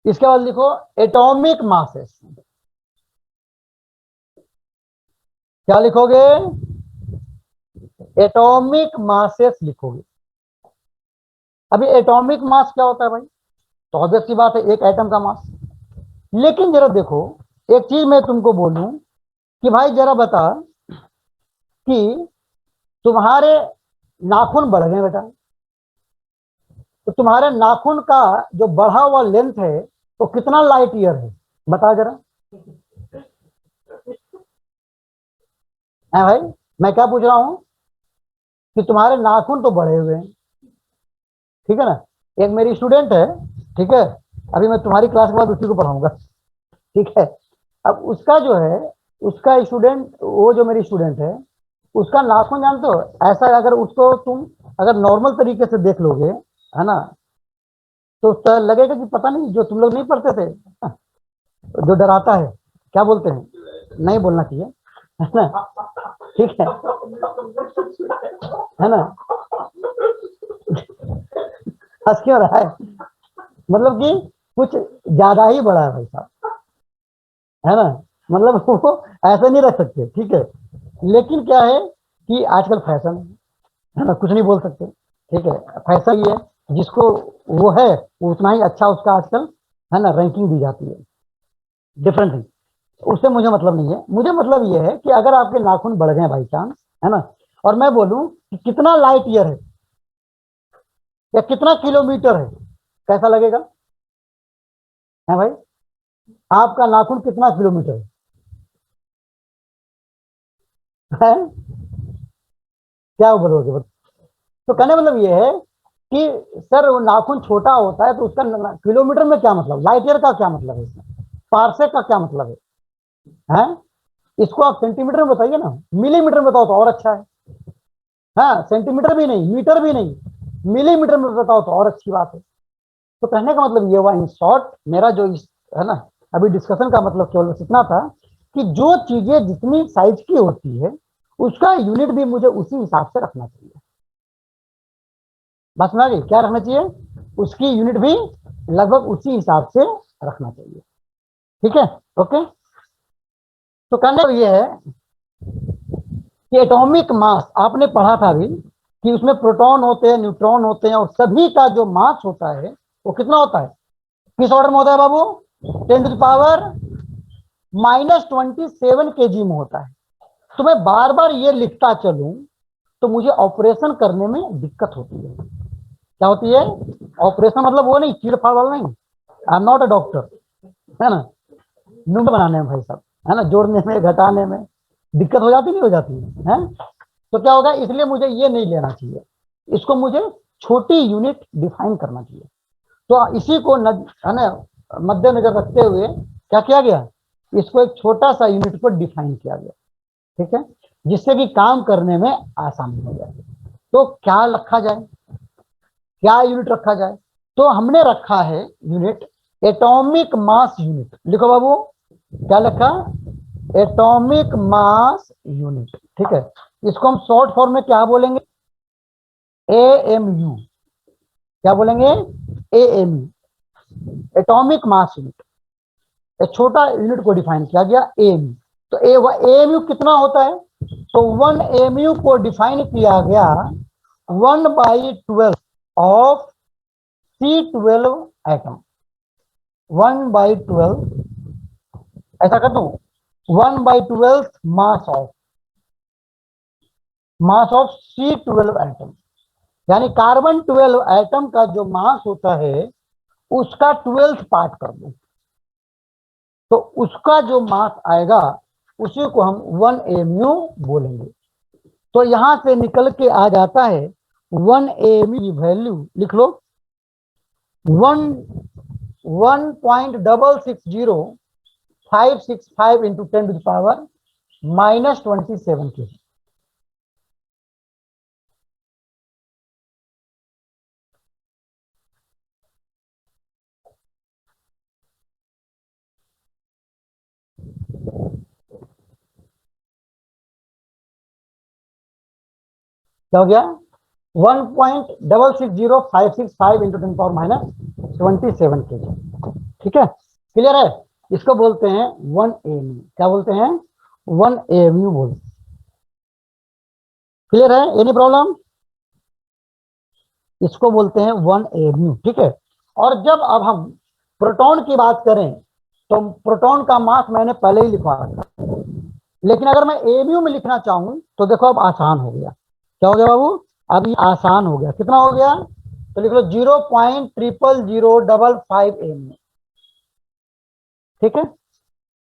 इसके बाद लिखो एटॉमिक मासेस। क्या लिखोगे, एटॉमिक मासेस लिखोगे। अभी एटॉमिक मास क्या होता है भाई, तो ऑब्वियस सी बात है एक एटम का मास। लेकिन जरा देखो, एक चीज मैं तुमको बोलूं कि भाई जरा बता कि तुम्हारे नाखून बढ़ गए बेटा, तो तुम्हारे नाखून का जो बढ़ा हुआ लेंथ है तो कितना लाइट ईयर है, बता जरा। है भाई, मैं क्या पूछ रहा हूं कि तुम्हारे नाखून तो बढ़े हुए हैं, ठीक है ना। एक मेरी स्टूडेंट है, ठीक है, अभी मैं तुम्हारी क्लास के बाद उसी को पढ़ाऊंगा, ठीक है। अब उसका जो है, उसका स्टूडेंट, वो जो मेरी स्टूडेंट है उसका नाखून जानते हो, ऐसा अगर उसको तुम अगर नॉर्मल तरीके से देख लोगे, है ना, तो लगेगा कि पता नहीं जो तुम लोग नहीं पढ़ते थे, जो डराता है, क्या बोलते हैं, नहीं बोलना चाहिए, है ना, ठीक है ना। हंस क्यों रहा है? मतलब कि कुछ ज्यादा ही बड़ा है भाई साहब, है ना? मतलब वो ऐसे नहीं रख सकते, ठीक है। लेकिन क्या है कि आजकल फैशन है ना, कुछ नहीं बोल सकते, ठीक है। फैशन ये है, जिसको वो है वो उतना ही अच्छा उसका आजकल है ना रैंकिंग दी जाती है, डिफरेंट थिंग। उससे मुझे मतलब नहीं है, मुझे मतलब ये है कि अगर आपके नाखून बढ़ गए बाई चांस, है ना, और मैं बोलूं कि कितना लाइट ईयर है या कितना किलोमीटर है, कैसा लगेगा? है भाई, आपका नाखून कितना किलोमीटर है? क्या बोलोगे? तो कहने मतलब ये है कि सर वो नाखून छोटा होता है तो उसका किलोमीटर में क्या मतलब, लाइट ईयर का क्या मतलब है इसमें, पार्सेक का क्या मतलब है? इसको आप सेंटीमीटर में बताइए ना, मिलीमीटर में बताओ तो और अच्छा है। हाँ, सेंटीमीटर भी नहीं, मीटर भी नहीं, मिलीमीटर में बताओ तो और अच्छी बात है। तो कहने का मतलब ये हुआ, इन शॉर्ट मेरा जो इस है ना अभी डिस्कशन का मतलब केवल बस इतना था कि जो चीजें जितनी साइज की होती है उसका यूनिट भी मुझे उसी हिसाब से रखना चाहिए। बात सुना गई? क्या रखना चाहिए? उसकी यूनिट भी लगभग उसी हिसाब से रखना चाहिए, ठीक है। ओके, तो कहने का ये है कि एटॉमिक मास आपने पढ़ा था अभी कि उसमें प्रोटॉन होते हैं, न्यूट्रॉन होते हैं, और सभी का जो मास होता है वो कितना होता है, किस ऑर्डर में होता है बाबू? 10 to the power -27 kg में होता है। तो मैं बार बार ये लिखता चलूं तो मुझे ऑपरेशन करने में दिक्कत होती है। क्या होती है? ऑपरेशन मतलब वो नहीं, चीड़ फाड़ वाला नहीं, I am not a doctor, है ना। नंबर बनाने में भाई साहब, है ना, जोड़ने में घटाने में दिक्कत हो जाती नहीं हो जाती है? तो क्या होगा, इसलिए मुझे ये नहीं लेना चाहिए, इसको मुझे छोटी यूनिट डिफाइन करना चाहिए। तो इसी को है ना मद्देनजर रखते हुए क्या किया गया, इसको एक छोटा सा यूनिट को डिफाइन किया गया, ठीक है, जिससे कि काम करने में आसानी हो जाए। तो क्या रखा जाए, क्या यूनिट रखा जाए? तो हमने रखा है यूनिट एटॉमिक मास यूनिट। लिखो बाबू, क्या लिखा? एटॉमिक मास यूनिट, ठीक है। इसको हम शॉर्ट फॉर्म में क्या बोलेंगे? AMU। क्या बोलेंगे? AMU, atomic mass unit. एक छोटा यूनिट को डिफाइन किया गया AMU। तो AMU कितना होता है? तो 1 AMU को डिफाइन किया गया 1/12 ऑफ C12 एटम। 1/12, ऐसा कर दूं, 1/12 मास ऑफ C12 एटम, यानी कार्बन 12 एटम का जो मास होता है उसका 12th पार्ट कर दो, तो उसका जो मास आएगा उसी को हम 1 AMU बोलेंगे। तो यहां से निकल के आ जाता है 1 AMU की वैल्यू, लिख लो, 1.660565 into 10 to the power -27 kg। क्या हो गया? 1.660565 into 10 to the power -27 kg, ठीक है। क्लियर है? इसको बोलते हैं 1 AMU। क्या बोलते हैं? 1 AMU बोलते हैं। क्लियर है? Any problem? इसको बोलते हैं 1 AMU, ठीक है। और जब अब हम प्रोटॉन की बात करें तो प्रोटॉन का मास मैंने पहले ही लिखवा रखा, लेकिन अगर मैं AMU में लिखना चाहूं तो देखो अब आसान हो गया। क्या हो गया बाबू? अब ये आसान हो गया। कितना हो गया? तो लिख लो 0.0005 AMU, ठीक है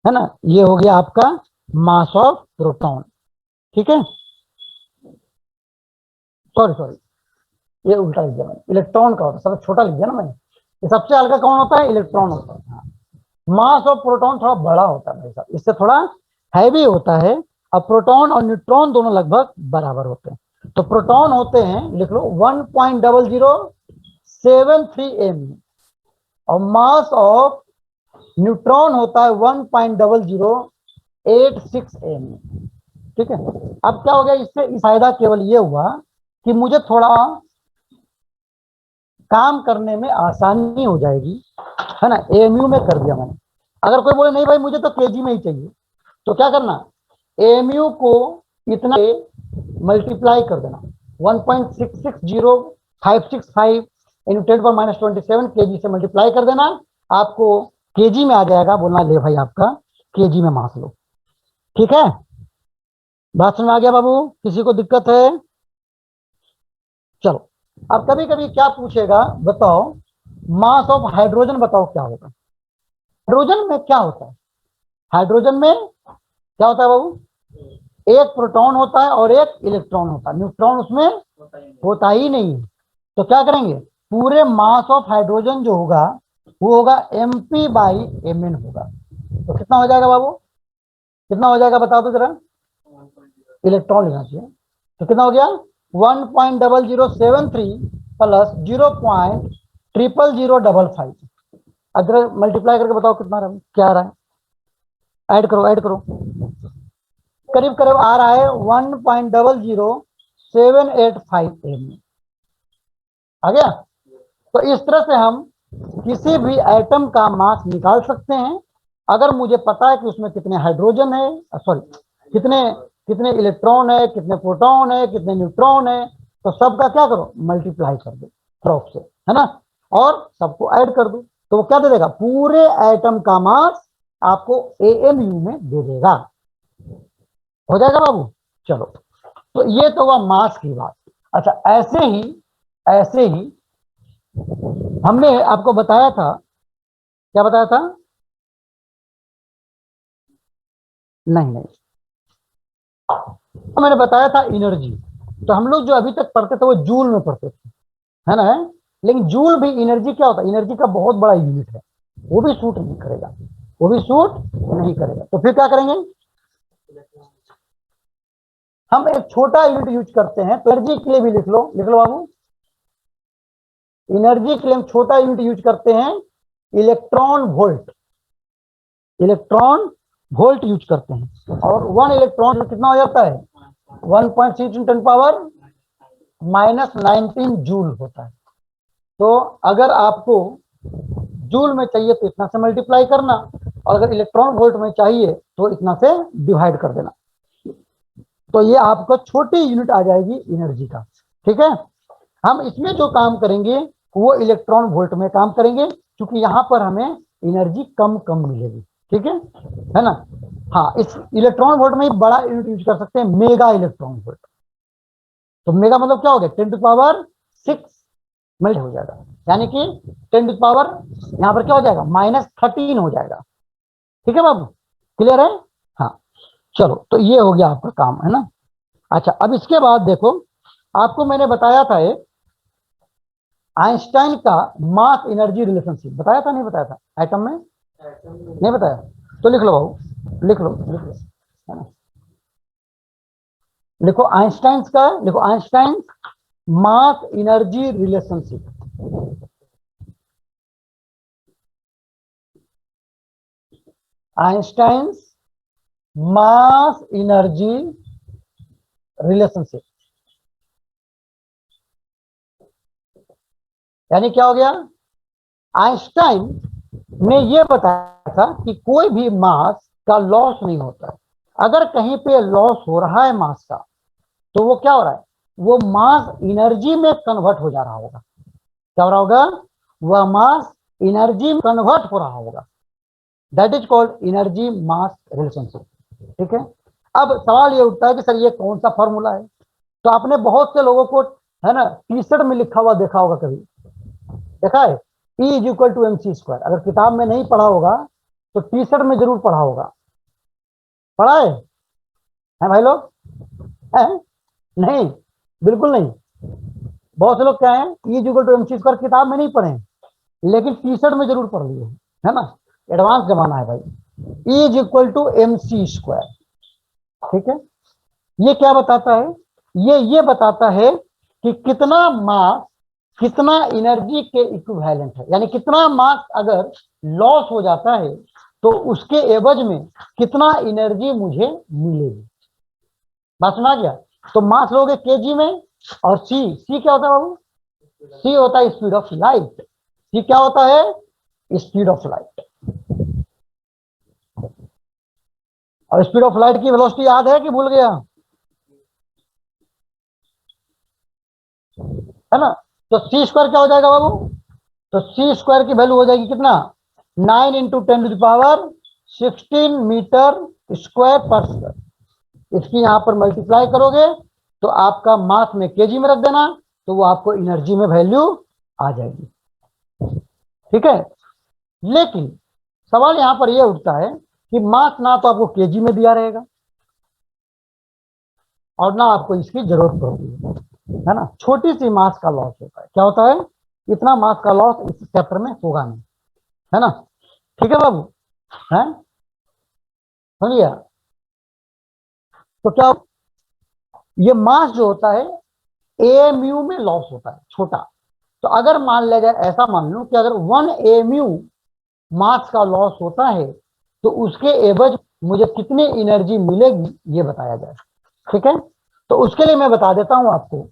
ना। ये हो गया आपका मास ऑफ प्रोटॉन, ठीक है। सॉरी सॉरी, ये उल्टा लिख दिया मैंने, इलेक्ट्रॉन का होता है, सबसे छोटा लिख दिया ना मैंने। ये सबसे हल्का कौन होता है? इलेक्ट्रॉन होता है। हाँ, मास ऑफ प्रोटॉन थोड़ा बड़ा होता है भाई साहब, इससे थोड़ा हैवी होता है। अब प्रोटॉन और न्यूट्रॉन दोनों लगभग बराबर होते हैं। तो प्रोटॉन होते हैं, लिख लो, 1.0073 AMU, और मास ऑफ न्यूट्रॉन होता है 1.0086 AMU, ठीक है। अब क्या हो गया, इससे फायदा केवल ये हुआ कि मुझे थोड़ा काम करने में आसानी हो जाएगी, है ना। एएमयू में कर दिया मैंने। अगर कोई बोले नहीं भाई मुझे तो केजी में ही चाहिए, तो क्या करना, एएमयू को इतना मल्टीप्लाई कर देना, 1.660565 इंटू 10⁻27 केजी से मल्टीप्लाई कर देना, आपको केजी में आ जाएगा। बोलना ले भाई आपका केजी में मास लो। ठीक है, बात समझ में आ गया बाबू? किसी को दिक्कत है? चलो, अब कभी कभी क्या पूछेगा, बताओ मास ऑफ हाइड्रोजन बताओ क्या होगा। हाइड्रोजन में क्या होता है? हाइड्रोजन में क्या होता है बाबू? एक प्रोटॉन होता है और एक इलेक्ट्रॉन होता है, न्यूट्रॉन उसमें होता ही नहीं। तो क्या करेंगे, पूरे मास ऑफ हाइड्रोजन जो होगा वो होगा mp/mn होगा। तो कितना हो जाएगा बाबू, कितना हो जाएगा बता दो जरा, इलेक्ट्रॉन लेना चाहिए। तो कितना हो गया, 1.0073 प्लस 0.00055। अगर मल्टीप्लाई करके बताओ कितना रहा, क्या आ रहा है, ऐड करो ऐड करो, करीब करीब आ रहा है 1.00785 m। आ गया? तो इस तरह से हम किसी भी एटम का मास निकाल सकते हैं। अगर मुझे पता है कि उसमें कितने हाइड्रोजन है, सॉरी कितने कितने इलेक्ट्रॉन है, कितने प्रोटॉन है, कितने न्यूट्रॉन है, तो सबका क्या करो, मल्टीप्लाई कर दो क्रॉस से, है ना, और सबको ऐड कर दो। तो वो क्या दे देगा, पूरे एटम का मास आपको एएमयू में दे देगा। हो जाएगा बाबू? चलो, तो ये तो हुआ मास की बात। अच्छा, ऐसे ही हमने आपको बताया था, क्या बताया था, नहीं तो मैंने बताया था एनर्जी। तो हम लोग जो अभी तक पढ़ते थे वो जूल में पढ़ते थे, है ना। लेकिन जूल भी एनर्जी क्या होता है, एनर्जी का बहुत बड़ा यूनिट है, वो भी सूट नहीं करेगा, वो भी सूट नहीं करेगा। तो फिर क्या करेंगे, हम एक छोटा यूनिट यूज करते हैं। तो एनर्जी के लिए भी लिख लो बाबू, एनर्जी के लिए हम छोटा यूनिट यूज करते हैं, electron volt. Electron volt use करते हैं, और 1 इलेक्ट्रॉन कितना हो जाता है, 1.6 × 10⁻⁻19 जूल होता है। तो अगर आपको जूल में चाहिए तो इतना से मल्टीप्लाई करना, और अगर इलेक्ट्रॉन वोल्ट में चाहिए तो इतना से डिवाइड कर देना। तो ये आपको छोटी यूनिट आ जाएगी एनर्जी का। ठीक है, हम इसमें जो काम करेंगे वो इलेक्ट्रॉन वोल्ट में काम करेंगे, क्योंकि यहाँ पर हमें एनर्जी कम मिलेगी। ठीक है ना। हाँ, इस इलेक्ट्रॉन वोल्ट में ही बड़ा यूनिट यूज कर सकते हैं, मेगा इलेक्ट्रॉन वोल्ट। तो मेगा मतलब क्या हो गया, 10⁻6 मिनट हो जाएगा, यानी कि 10 यहाँ पर क्या हो जाएगा, -13 हो जाएगा। ठीक है बाबू, क्लियर है? हाँ, चलो, तो ये हो गया आपका काम, है ना। अच्छा, अब इसके बाद देखो, आपको मैंने बताया था आइंस्टाइन का मास एनर्जी रिलेशनशिप, बताया था नहीं बताया था एटम में, नहीं बताया? तो लिख लो बाबू, लिख लो, है ना। लिखो Einstein mass energy relationship. Einstein mass energy relationship, यानी क्या हो गया, आइंस्टाइन ने यह बताया था कि कोई भी मास का लॉस नहीं होता है। अगर कहीं पे लॉस हो रहा है मास का, तो वो क्या हो रहा है, वो मास एनर्जी में कन्वर्ट हो जा रहा होगा। क्या हो रहा होगा, वह मास एनर्जी में कन्वर्ट हो रहा होगा। That is called energy mass relationship. ठीक है, अब सवाल ये उठता है कि सर ये कौन सा फॉर्मूला है। तो आपने बहुत से लोगों को, है ना, टी शर्ट में लिखा हुआ देखा होगा, कभी देखा है, E = mc²। अगर किताब में नहीं पढ़ा होगा तो टी शर्ट में जरूर पढ़ा होगा। पढ़ा है भाई लोग? है? नहीं, बिल्कुल नहीं। बहुत से लोग क्या है, E = mc² किताब में नहीं पढ़े, लेकिन टी शर्ट में जरूर पढ़ लिए, है ना। एडवांस जमाना है भाई। E = mc²। ठीक है, ये क्या बताता है, ये बताता है कि कितना मास कितना एनर्जी के इक्विवेलेंट है, यानी कितना मास अगर लॉस हो जाता है तो उसके एवज में कितना एनर्जी मुझे मिलेगी। बात सुना गया? तो मास लोगे केजी में, और सी क्या होता है बाबू, सी होता है स्पीड ऑफ लाइट। सी क्या होता है? Speed of light. और स्पीड ऑफ लाइट की वेलोसिटी याद है कि भूल गया? है ना? तो सी स्क्वायर क्या हो जाएगा बाबू? तो सी स्क्वायर की वैल्यू हो जाएगी कितना? 9 इंटू 10⁻16 मीटर स्क्वायर पर सेकंड। इसकी यहां पर मल्टीप्लाई करोगे तो आपका मास में केजी में रख देना, तो वो आपको एनर्जी में वैल्यू आ जाएगी। ठीक है, लेकिन सवाल यहां पर यह उठता है कि मास ना तो आपको केजी में दिया रहेगा और ना आपको इसकी जरूरत पड़ेगी, है ना? छोटी सी मास का लॉस होता है। क्या होता है? इतना मास का लॉस इस चैप्टर में होगा नहीं, है ना? ठीक है बाबू, है समझ गया? तो क्या ये मास जो होता है एएमयू में लॉस होता है, छोटा। तो अगर मान लिया जाए, ऐसा मान लो कि अगर 1 एएमयू मास का लॉस होता है तो उसके एवज मुझे कितनी एनर्जी मिलेगी ये बताया जाए। ठीक है, तो उसके लिए मैं बता देता हूं आपको।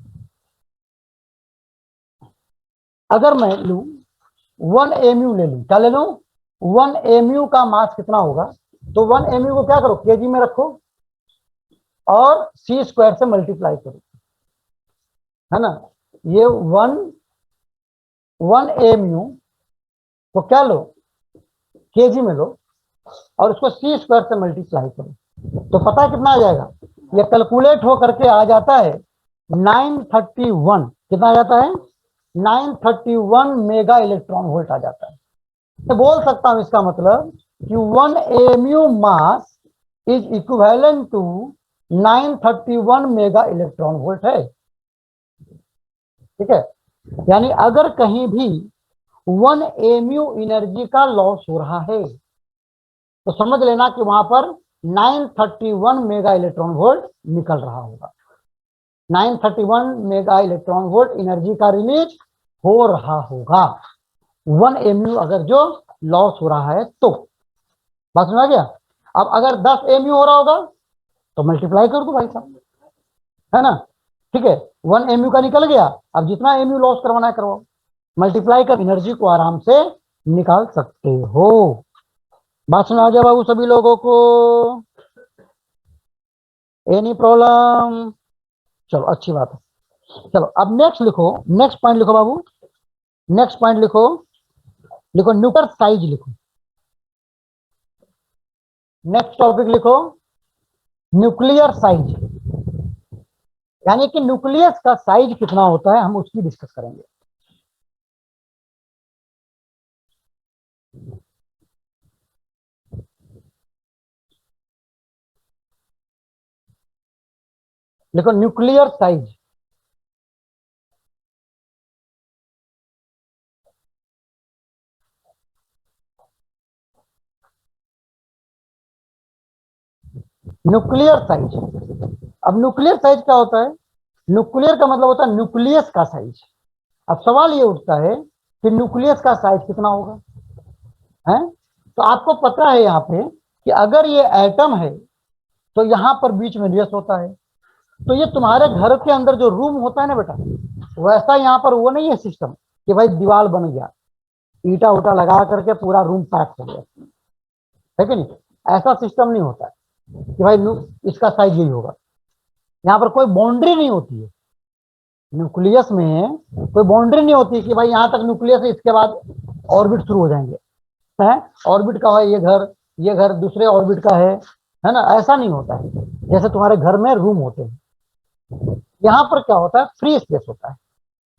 अगर मैं लू 1 एएमयू ले लूं, क्या ले लूं? 1 एएमयू का मास कितना होगा? तो 1 एएमयू को क्या करो, केजी में रखो और सी स्क्वायर से मल्टीप्लाई करो, है ना? ये 1 एएमयू को क्या लो, केजी में लो और उसको सी स्क्वायर से मल्टीप्लाई करो, तो पता है कितना आ जाएगा? ये कैलकुलेट हो करके आ जाता है 931। कितना आ जाता है? 931 मेगा इलेक्ट्रॉन वोल्ट आ जाता है। मैं बोल सकता हूं इसका मतलब कि 1 AMU mass is equivalent to 931 mega electron volt है। ठीक है, यानी अगर कहीं भी 1 एएमयू एनर्जी का लॉस हो रहा है तो समझ लेना कि वहां पर 931 मेगा इलेक्ट्रॉन वोल्ट निकल रहा होगा। 931 मेगा इलेक्ट्रॉन वोल्ट एनर्जी का रिलीज हो रहा होगा 1 एएमयू अगर जो लॉस हो रहा है तो। बात समझ आ गया? अब अगर 10 एएमयू हो रहा होगा तो मल्टीप्लाई कर दो भाई साहब, है ना? ठीक है, 1 एएमयू का निकल गया, अब जितना एएमयू लॉस करवाना है करवाओ, मल्टीप्लाई कर एनर्जी को आराम से निकाल सकते हो। बात सुना गया बाबू सभी लोगों को? Any problem? चलो अच्छी बात है। चलो अब नेक्स्ट लिखो, नेक्स्ट पॉइंट लिखो बाबू, नेक्स्ट पॉइंट लिखो, लिखो न्यूक्लियर साइज लिखो। नेक्स्ट टॉपिक लिखो न्यूक्लियर साइज, यानी कि न्यूक्लियस का साइज कितना होता है हम उसकी डिस्कस करेंगे। लिखो न्यूक्लियर साइज। न्यूक्लियर साइज, अब न्यूक्लियर साइज क्या होता है? न्यूक्लियर का मतलब होता है न्यूक्लियस का साइज। अब सवाल ये उठता है कि न्यूक्लियस का साइज कितना होगा, है? तो आपको पता है यहाँ पे कि अगर ये एटम है तो यहाँ पर बीच में न्यूक्लियस होता है। तो ये तुम्हारे घर के अंदर जो रूम होता है ना बेटा, वैसा यहाँ पर वो नहीं है सिस्टम कि भाई दीवार बन गया, ईटा उटा लगा करके पूरा रूम पैक हो गया, है कि नहीं? ऐसा सिस्टम नहीं होता है कि भाई इसका साइज यही होगा। यहाँ पर कोई बाउंड्री नहीं होती है, न्यूक्लियस में कोई बाउंड्री नहीं होती कि भाई यहाँ तक न्यूक्लियस है, इसके बाद ऑर्बिट शुरू हो जाएंगे, है? ऑर्बिट का है ये घर दूसरे ऑर्बिट का है ना? ऐसा नहीं होता है जैसे तुम्हारे घर में रूम होते हैं। यहाँ पर क्या होता है? फ्री स्पेस होता है।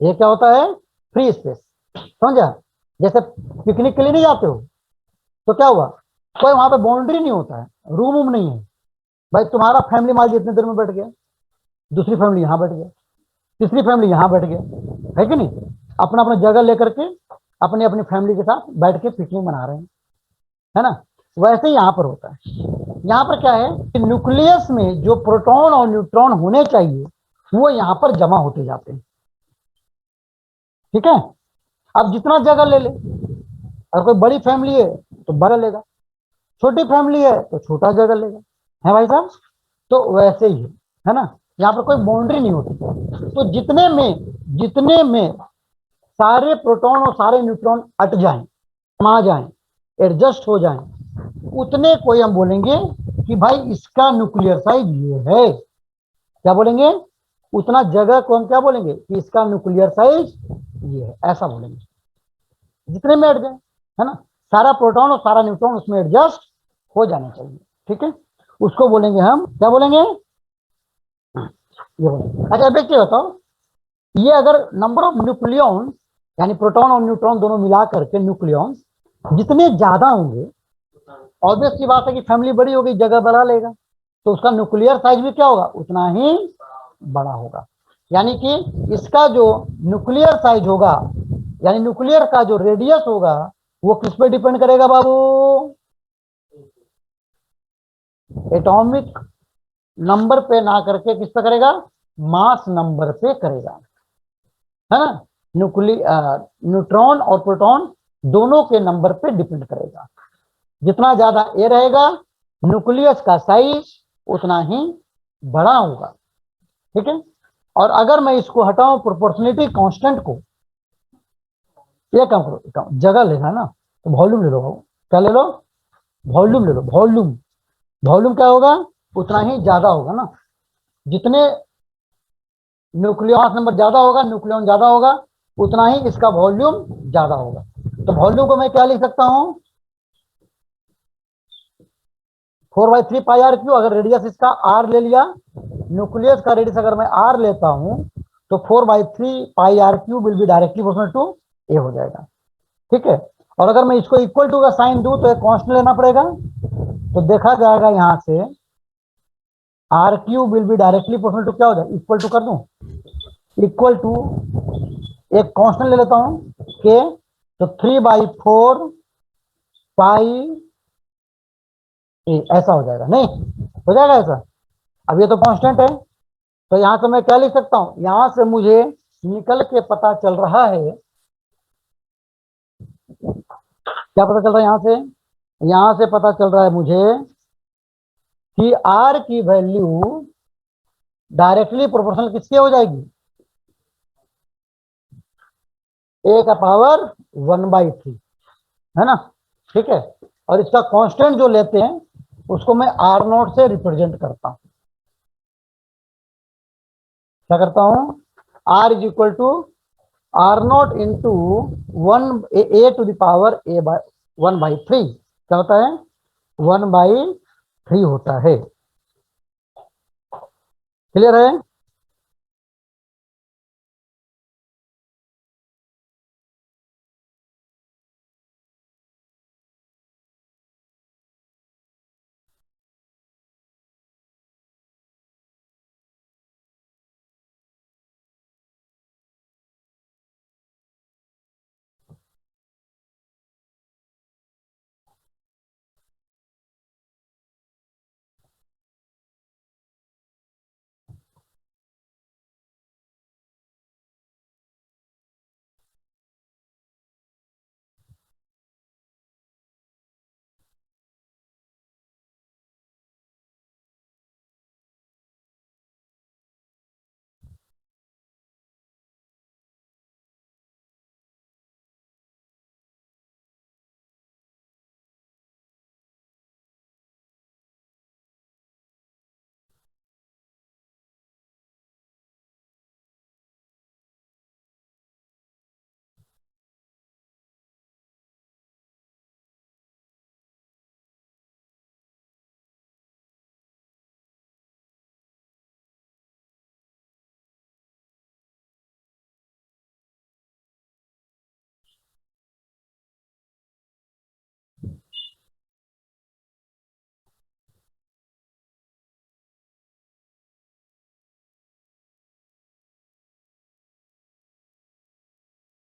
ये क्या होता है? फ्री स्पेस, समझा? जैसे पिकनिक के लिए नहीं जाते हो तो क्या हुआ, कोई वहां पे बाउंड्री नहीं होता है, रूम वूम नहीं है। भाई तुम्हारा फैमिली मान लीजिए इतने देर में बैठ गया, दूसरी फैमिली यहाँ बैठ गया, तीसरी फैमिली यहाँ बैठ गया, है कि नहीं? अपना अपना जगह लेकर के अपनी अपनी फैमिली के साथ बैठ के पिकनिक मना रहे हैं, है ना? वैसे ही यहाँ पर होता है। यहाँ पर क्या है कि न्यूक्लियस में जो प्रोटॉन और न्यूट्रॉन होने चाहिए वो यहाँ पर जमा होते जाते हैं। ठीक है, अब जितना जगह ले ले, अगर कोई बड़ी फैमिली है तो बड़ा लेगा, छोटी फैमिली है तो छोटा जगह लेगा, है भाई साहब? तो वैसे ही है ना? यहाँ पर कोई बाउंड्री नहीं होती। तो जितने में सारे प्रोटॉन और सारे न्यूट्रॉन अट जाएं, समा जाएं, एडजस्ट हो जाएं, उतने को हम बोलेंगे कि भाई इसका न्यूक्लियर साइज ये है। क्या बोलेंगे? उतना जगह को हम क्या बोलेंगे कि इसका न्यूक्लियर साइज ये है, ऐसा बोलेंगे। जितने में अट जाए, है ना, सारा प्रोटॉन और सारा न्यूट्रॉन उसमें एडजस्ट हो जाना चाहिए। ठीक है, उसको बोलेंगे हम, क्या बोलेंगे? ये बोलेंगे। अच्छा देखिए, बताओ, ये अगर नंबर ऑफ न्यूक्लियॉन, यानी प्रोटॉन और न्यूट्रॉन दोनों मिला करके न्यूक्लियॉन जितने ज्यादा होंगे, ऑब्वियस सी बात है कि फैमिली बड़ी होगी, जगह बढ़ा लेगा, तो उसका न्यूक्लियर साइज भी क्या होगा? उतना ही बड़ा होगा। यानी कि इसका जो न्यूक्लियर साइज होगा, यानी न्यूक्लियर का जो रेडियस होगा, वो किस पे डिपेंड करेगा बाबू? एटॉमिक नंबर पे ना करके किस पे करेगा? मास नंबर पे करेगा, है ना। न्यूट्रॉन और प्रोटॉन दोनों के नंबर पे डिपेंड करेगा। जितना ज्यादा ए रहेगा, न्यूक्लियस का साइज उतना ही बड़ा होगा। ठीक है, और अगर मैं इसको हटाऊं प्रोपोर्शनलिटी कांस्टेंट को, ये काम करो, जगह लेना है ना, तो वॉल्यूम ले लो। क्या ले लो? वॉल्यूम ले लो। वॉल्यूम, वॉल्यूम क्या होगा? उतना ही ज्यादा होगा ना। जितने न्यूक्लियस नंबर ज्यादा होगा, न्यूक्लियन ज्यादा होगा, उतना ही इसका वॉल्यूम ज्यादा होगा। तो वॉल्यूम को मैं क्या लिख सकता हूं? 4/3 πr क्यू। अगर रेडियस इसका आर ले लिया, न्यूक्लियस का रेडियस अगर मैं आर लेता हूं, तो 4/3 πr cube will be directly proportional to A हो जाएगा। ठीक है, और अगर मैं इसको इक्वल टू का साइन दूं तो एक कांस्टेंट लेना पड़ेगा, तो देखा जाएगा यहां से R Q will be directly proportional to क्या हो जाए? इक्वल टू कर दूं, इक्वल टू एक कांस्टेंट ले लेता हूं के, तो 3/4 पाई ऐसा हो जाएगा। नहीं हो जाएगा ऐसा? अब ये तो कांस्टेंट है, तो यहां से मैं क्या लिख सकता हूं? यहां से मुझे निकल के पता चल रहा है, क्या पता चल रहा है यहां से? यहां से पता चल रहा है मुझे कि आर की वैल्यू डायरेक्टली प्रोपोर्शनल किसके हो जाएगी? ए का पावर 1/3, है ना। ठीक है, और इसका कांस्टेंट जो लेते हैं उसको मैं आर नॉट से रिप्रेजेंट करता हूं। क्या करता हूं? R is equal to R naught into 1 a to the power A by 1/3। क्या होता है? 1/3 होता है। क्लियर है?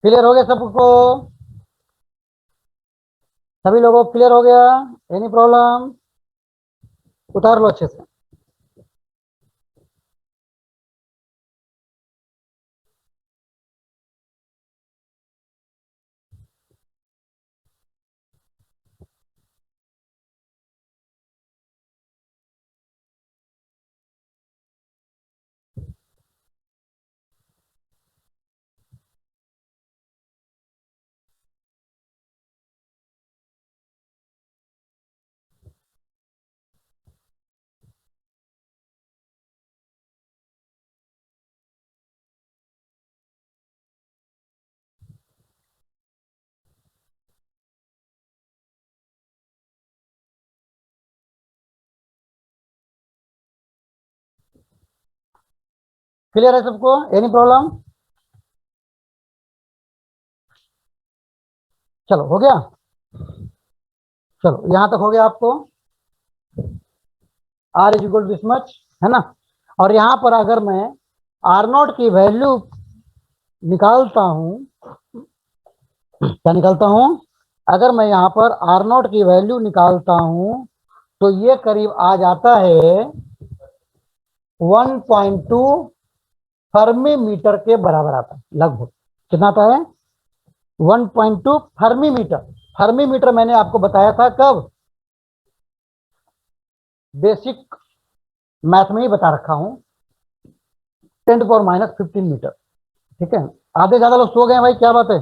क्लियर हो गया सबको? सभी लोगों को क्लियर हो गया? Any problem? उतार लो अच्छे से। क्लियर है सबको? Any problem? चलो हो गया, चलो यहां तक हो गया आपको। R is equal to this much, है ना। और यहां पर अगर मैं आर नॉट की वैल्यू निकालता हूं, क्या निकालता हूं, अगर मैं यहां पर आर नॉट की वैल्यू निकालता हूं तो ये करीब आ जाता है 1.2 फर्मी मीटर के बराबर आता है लगभग। कितना आता है? 1.2 फर्मी मीटर। फर्मी मीटर मैंने आपको बताया था कब? बेसिक मैथ में ही बता रखा हूं, 10⁻⁻15 मीटर। ठीक है, आधे ज्यादा लोग सो गए हैं भाई, क्या बात है?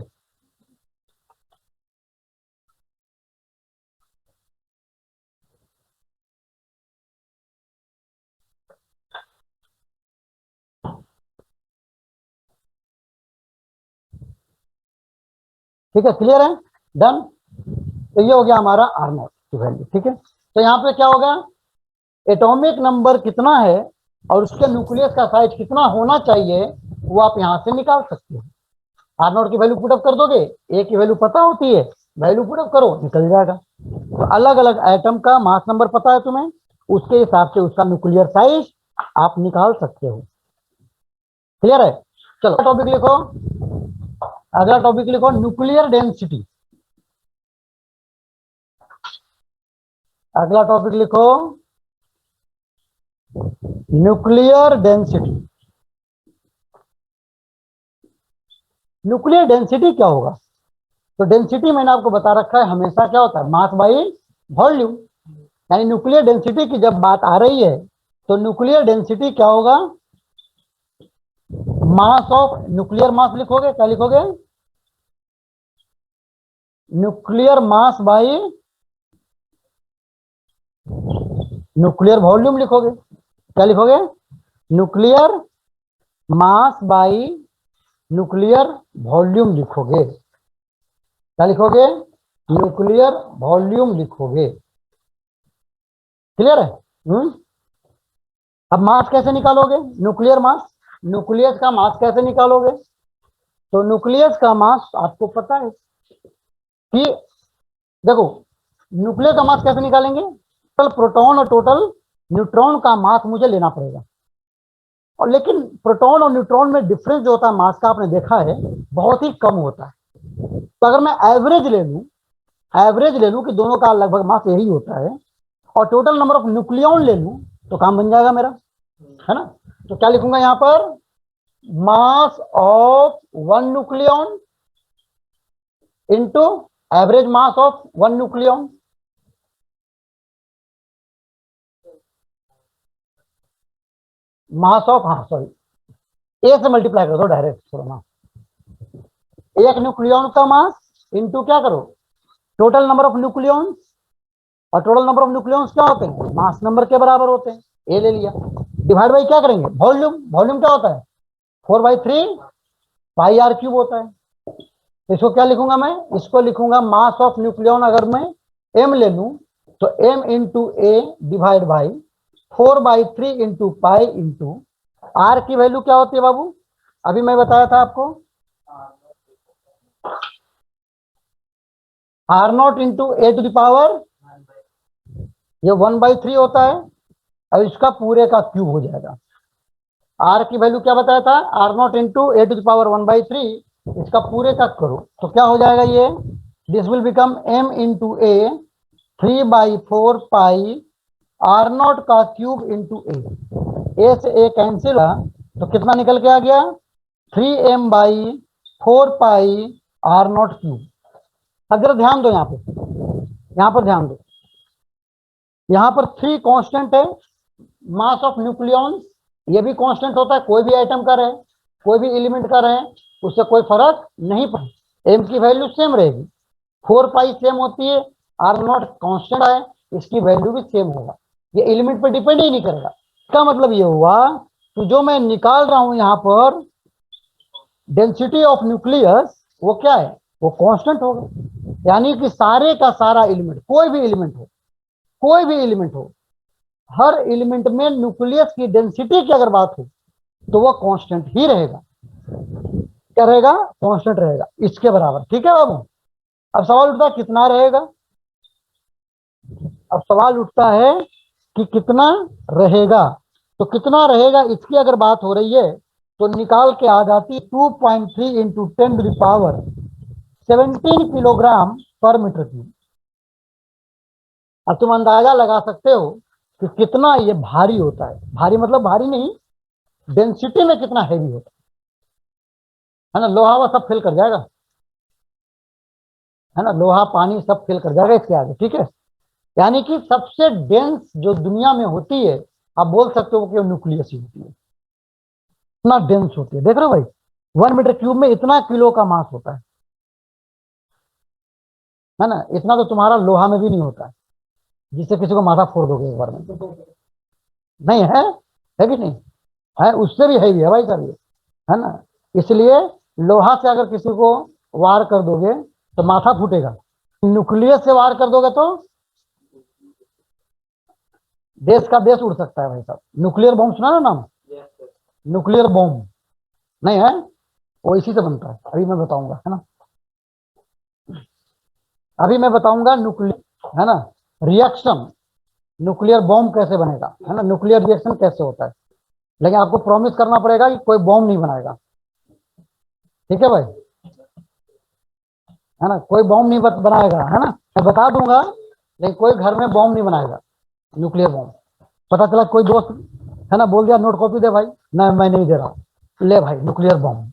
ठीक है, क्लियर है, डन। तो ये हो गया हमारा आर नॉट की वैल्यू। ठीक है, तो यहाँ पे क्या होगा, एटॉमिक नंबर कितना है और उसके न्यूक्लियस का साइज कितना होना चाहिए वो आप यहाँ से निकाल सकते हो। आर नॉट की वैल्यू पुटअप कर दोगे, ए की वैल्यू पता होती है, वैल्यू पुटअप करो, निकल जाएगा। तो अलग अलग एटम का मास नंबर पता है तुम्हें, उसके हिसाब से उसका न्यूक्लियर साइज आप निकाल सकते हो। क्लियर है? चलो टॉपिक लिखो, अगला टॉपिक लिखो न्यूक्लियर डेंसिटी। अगला टॉपिक लिखो न्यूक्लियर डेंसिटी। न्यूक्लियर डेंसिटी क्या होगा? तो डेंसिटी मैंने आपको बता रखा है हमेशा क्या होता है, मास बाई वॉल्यूम। यानी न्यूक्लियर डेंसिटी की जब बात आ रही है तो न्यूक्लियर डेंसिटी क्या होगा, मास ऑफ न्यूक्लियर मास लिखोगे, क्या लिखोगे, nuclear mass by nuclear volume लिखोगे। क्या लिखोगे, nuclear mass by nuclear volume लिखोगे। क्या लिखोगे, न्यूक्लियर वॉल्यूम लिखोगे। क्लियर है? अब मास कैसे निकालोगे, न्यूक्लियर मास, न्यूक्लियस का मास कैसे निकालोगे? तो न्यूक्लियस का मास आपको पता है कि देखो, न्यूक्लियस का मास कैसे निकालेंगे, टोटल प्रोटॉन और टोटल न्यूट्रॉन का मास मुझे लेना पड़ेगा। और लेकिन प्रोटॉन और न्यूट्रॉन में डिफरेंस जो होता है मास का, आपने देखा है बहुत ही कम होता है। तो अगर मैं एवरेज ले लूं, एवरेज ले लूं कि दोनों का लगभग मास यही होता है और टोटल नंबर ऑफ न्यूक्लियॉन ले लूं तो काम बन जाएगा मेरा, है ना। तो क्या लिखूंगा यहां पर, mass of one nucleon into average mass of one nucleon. Mass of, हाँ सॉरी, ए से मल्टीप्लाई कर दो डायरेक्ट, थोड़ा ना, एक न्यूक्लियॉन का मास इंटू क्या करो, टोटल नंबर ऑफ न्यूक्लियॉन्स। और टोटल नंबर ऑफ न्यूक्लियॉन्स क्या होते हैं, मास नंबर के बराबर होते हैं। ए ले लिया, डिवाइड बाई क्या करेंगे, वॉल्यूम। वॉल्यूम क्या होता है, 4/3 पाई आर क्यूब होता है। इसको क्या लिखूंगा मैं, इसको लिखूंगा मास ऑफ न्यूक्लियॉन। अगर मैं एम ले लूं तो M into A divide by 4/3 into pi into R की वैल्यू क्या होती है बाबू, अभी मैं बताया था आपको, R naught into A to the power, ये 1/3 होता है। अब इसका पूरे का क्यूब हो जाएगा। आर की वैल्यू क्या बताया था, R naught into A to the power 1/3, इसका पूरे का करो तो क्या हो जाएगा ये, this will become M into A 3/4 pi R naught का क्यूब इंटू ए से ए कैंसिल हुआ तो कितना निकल के आ गया, 3m/4 pi R not cube. अगर ध्यान दो यहाँ पे, यहाँ पर ध्यान दो, यहाँ पर 3 कांस्टेंट है, मास ऑफ न्यूक्लियॉन्स ये भी कांस्टेंट होता है, कोई भी आइटम का रहे, कोई भी एलिमेंट का रहे, उससे कोई फर्क नहीं पड़ता, एम की वैल्यू सेम रहेगी, 4 पाई सेम होती है, आर नॉट कांस्टेंट है, इसकी वैल्यू भी सेम होगा, ये एलिमेंट पर डिपेंड ही नहीं करेगा। इसका मतलब ये हुआ कि जो मैं निकाल रहा हूं यहाँ पर डेंसिटी ऑफ न्यूक्लियस, वो क्या है, वो कांस्टेंट होगा। यानी कि सारे का सारा एलिमेंट, कोई भी एलिमेंट हो, कोई भी एलिमेंट हो, हर एलिमेंट में न्यूक्लियस की डेंसिटी की अगर बात हो तो वो कांस्टेंट ही रहेगा। क्या रहेगा? कांस्टेंट रहेगा, इसके बराबर। ठीक है बाबू। अब सवाल उठता है कितना रहेगा। अब सवाल उठता है कि कितना रहेगा। तो कितना रहेगा इसकी अगर बात हो रही है तो निकाल के आ जाती 2.3 इंटू 10⁻17 किलोग्राम पर मीटर क्यूब। अब तुम अंदाजा लगा सकते हो कि कितना ये भारी होता है। भारी मतलब भारी नहीं, डेंसिटी में कितना हैवी होता है ना। लोहा वो सब फेल कर जाएगा, है ना। लोहा पानी सब फेल कर जाएगा इसके आगे। ठीक है, यानी कि सबसे डेंस जो दुनिया में होती है, आप बोल सकते हो कि वो न्यूक्लियस ही होती है। इतना डेंस होती है, देख रहे हो भाई, 1 मीटर क्यूब में इतना किलो का मास होता है ना। इतना तो तुम्हारा लोहा में भी नहीं होता है, जिससे किसी को माथा फोड़ दोगे एक बार में। नहीं है कि नहीं है? उससे भी हैवी है भाई साहब ये, है ना। इसलिए लोहा से अगर किसी को वार कर दोगे तो माथा फूटेगा। न्यूक्लियस से वार कर दोगे तो देश का देश उड़ सकता है भाई साहब। न्यूक्लियर बॉम्ब सुना ना नाम? न्यूक्लियर बॉम्ब नहीं है, वो इसी से बनता है। अभी मैं बताऊंगा, है ना। अभी मैं बताऊंगा न्यूक्लियर, है ना, रिएक्शन, न्यूक्लियर बॉम्ब कैसे बनेगा, है ना, न्यूक्लियर रिएक्शन कैसे होता है। लेकिन आपको प्रॉमिस करना पड़ेगा कि कोई बॉम्ब नहीं बनाएगा। ठीक है भाई, है ना, कोई बॉम्ब नहीं बनाएगा, है ना। मैं बता दूंगा, लेकिन कोई घर में बॉम्ब नहीं बनाएगा, न्यूक्लियर बॉम्ब। पता चला कोई दोस्त, है ना, बोल दिया नोट कॉपी दे भाई, नहीं मैं नहीं दे रहा, ले भाई न्यूक्लियर बॉम्ब।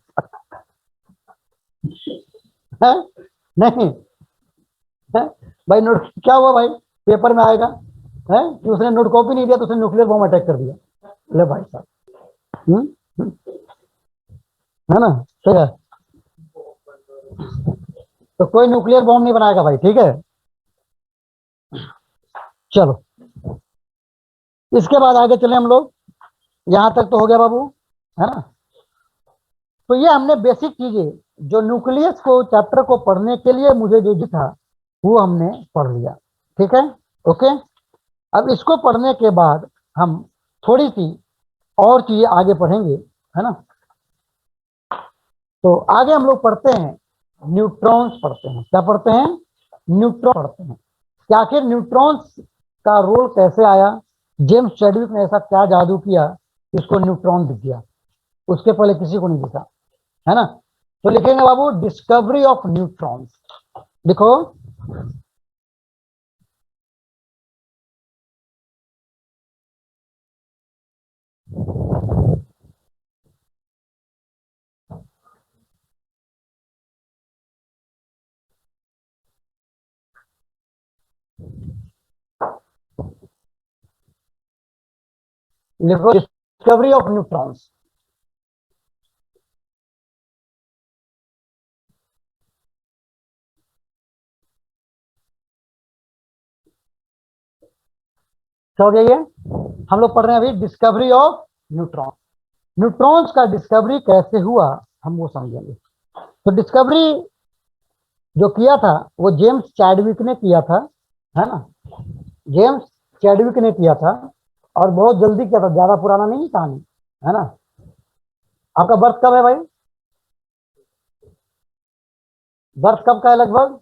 है नहीं है? भाई नोट क्या हुआ भाई, पेपर में आएगा है कि उसने नोट कॉपी नहीं दिया तो उसने न्यूक्लियर बॉम्ब अटैक कर दिया। ले भाई साहब, हम्म, है ना। ठीक है, तो कोई न्यूक्लियर बॉम्ब नहीं बनाएगा भाई। ठीक है, चलो इसके बाद आगे चले हम लोग। यहां तक तो हो गया बाबू, है ना। तो ये हमने बेसिक चीजें जो न्यूक्लियस को चैप्टर को पढ़ने के लिए मुझे जो था वो हमने पढ़ लिया। ठीक है, ओके। अब इसको पढ़ने के बाद हम थोड़ी सी और चीजें आगे पढ़ेंगे, है ना। तो आगे हम लोग पढ़ते हैं न्यूट्रॉन्स पढ़ते हैं। क्या पढ़ते हैं? न्यूट्रॉन पढ़ते हैं कि आखिर न्यूट्रॉन्स का रोल कैसे आया। जेम्स चैडविक ने ऐसा क्या जादू किया कि उसको न्यूट्रॉन दिख गया, उसके पहले किसी को नहीं दिखा, है ना। तो लिखेंगे बाबू डिस्कवरी ऑफ न्यूट्रॉन्स। लिखो लिखो डिस्कवरी ऑफ न्यूट्रॉन्स। हो गया ये। हम लोग पढ़ रहे हैं अभी डिस्कवरी ऑफ न्यूट्रॉन। न्यूट्रॉन्स का डिस्कवरी कैसे हुआ हम वो समझेंगे। तो डिस्कवरी जो किया था वो जेम्स चैडविक ने किया था, है ना। जेम्स चैडविक ने किया था और बहुत जल्दी किया था, ज्यादा पुराना नहीं कहानी, है ना। आपका बर्थ कब है भाई? बर्थ कब का है लगभग?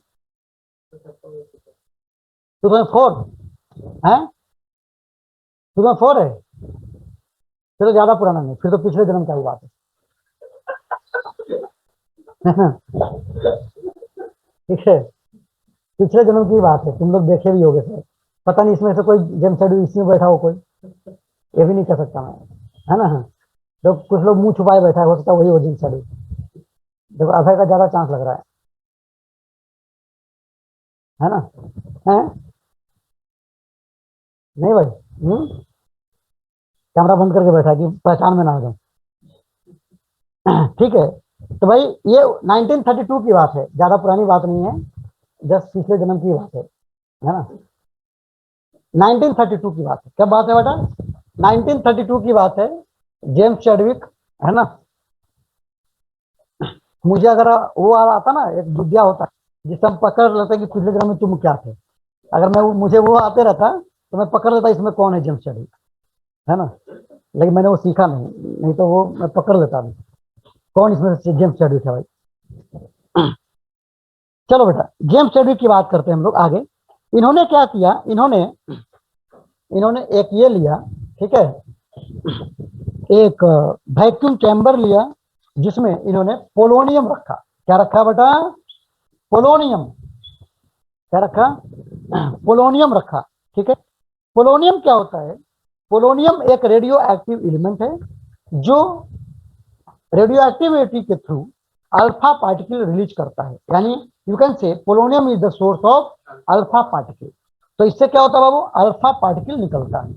2004 है? 2004 है, फिर तो ज्यादा पुराना नहीं, फिर तो पिछले जन्म का ही बात है। ठीक है, पिछले जन्म की बात है, तुम लोग देखे भी होगे सर। पता नहीं इसमें से कोई जेम्स चैडविक इसमें बैठा हो कोई, ये भी नहीं कह सकता मैं, है ना। तो कुछ लोग मुंह छुपाए बैठा है, हो सकता है वही हो जेम्स चैडविक। देखो अभय का ज्यादा चांस लग रहा है ना। है नहीं भाई? कैमरा बंद करके बैठा है कि पहचान में ना आ जाए। ठीक है, तो भाई ये 1932 की बात है, ज्यादा पुरानी बात नहीं है, जस्ट पिछले जन्म की बात है ना। 1932 की बात है। क्या बात है बेटा? 1932 की बात है। जेम्स चैडविक, है ना। मुझे अगर वो आता ना, एक बुद्धिया होता है जिससे हम पकड़ लेते कि पिछले जन्म में तुम क्या थे, अगर मैं मुझे वो आते रहता तो मैं पकड़ लेता इसमें कौन है जेम्स चैडविक, है ना। लेकिन मैंने वो सीखा नहीं, नहीं तो वो मैं पकड़ लेता नहीं कौन इसमें से जेम्स चैडविक है भाई। चलो बेटा, जेम्स चैडविक की बात करते हैं हम लोग आगे। इन्होंने क्या किया, इन्होंने एक ये लिया, ठीक है, एक वैक्यूम चैम्बर लिया जिसमें इन्होंने पोलोनियम रखा। क्या रखा बेटा? पोलोनियम। क्या रखा? पोलोनियम रखा, ठीक है। पोलोनियम क्या होता है? पोलोनियम एक रेडियो एक्टिव एलिमेंट है जो रेडियो एक्टिविटी के थ्रू अल्फा पार्टिकल रिलीज करता है, यानी यू कैन से polonium is the source of alpha particle. तो इससे क्या होता है बाबू? अल्फा पार्टिकल निकलता है।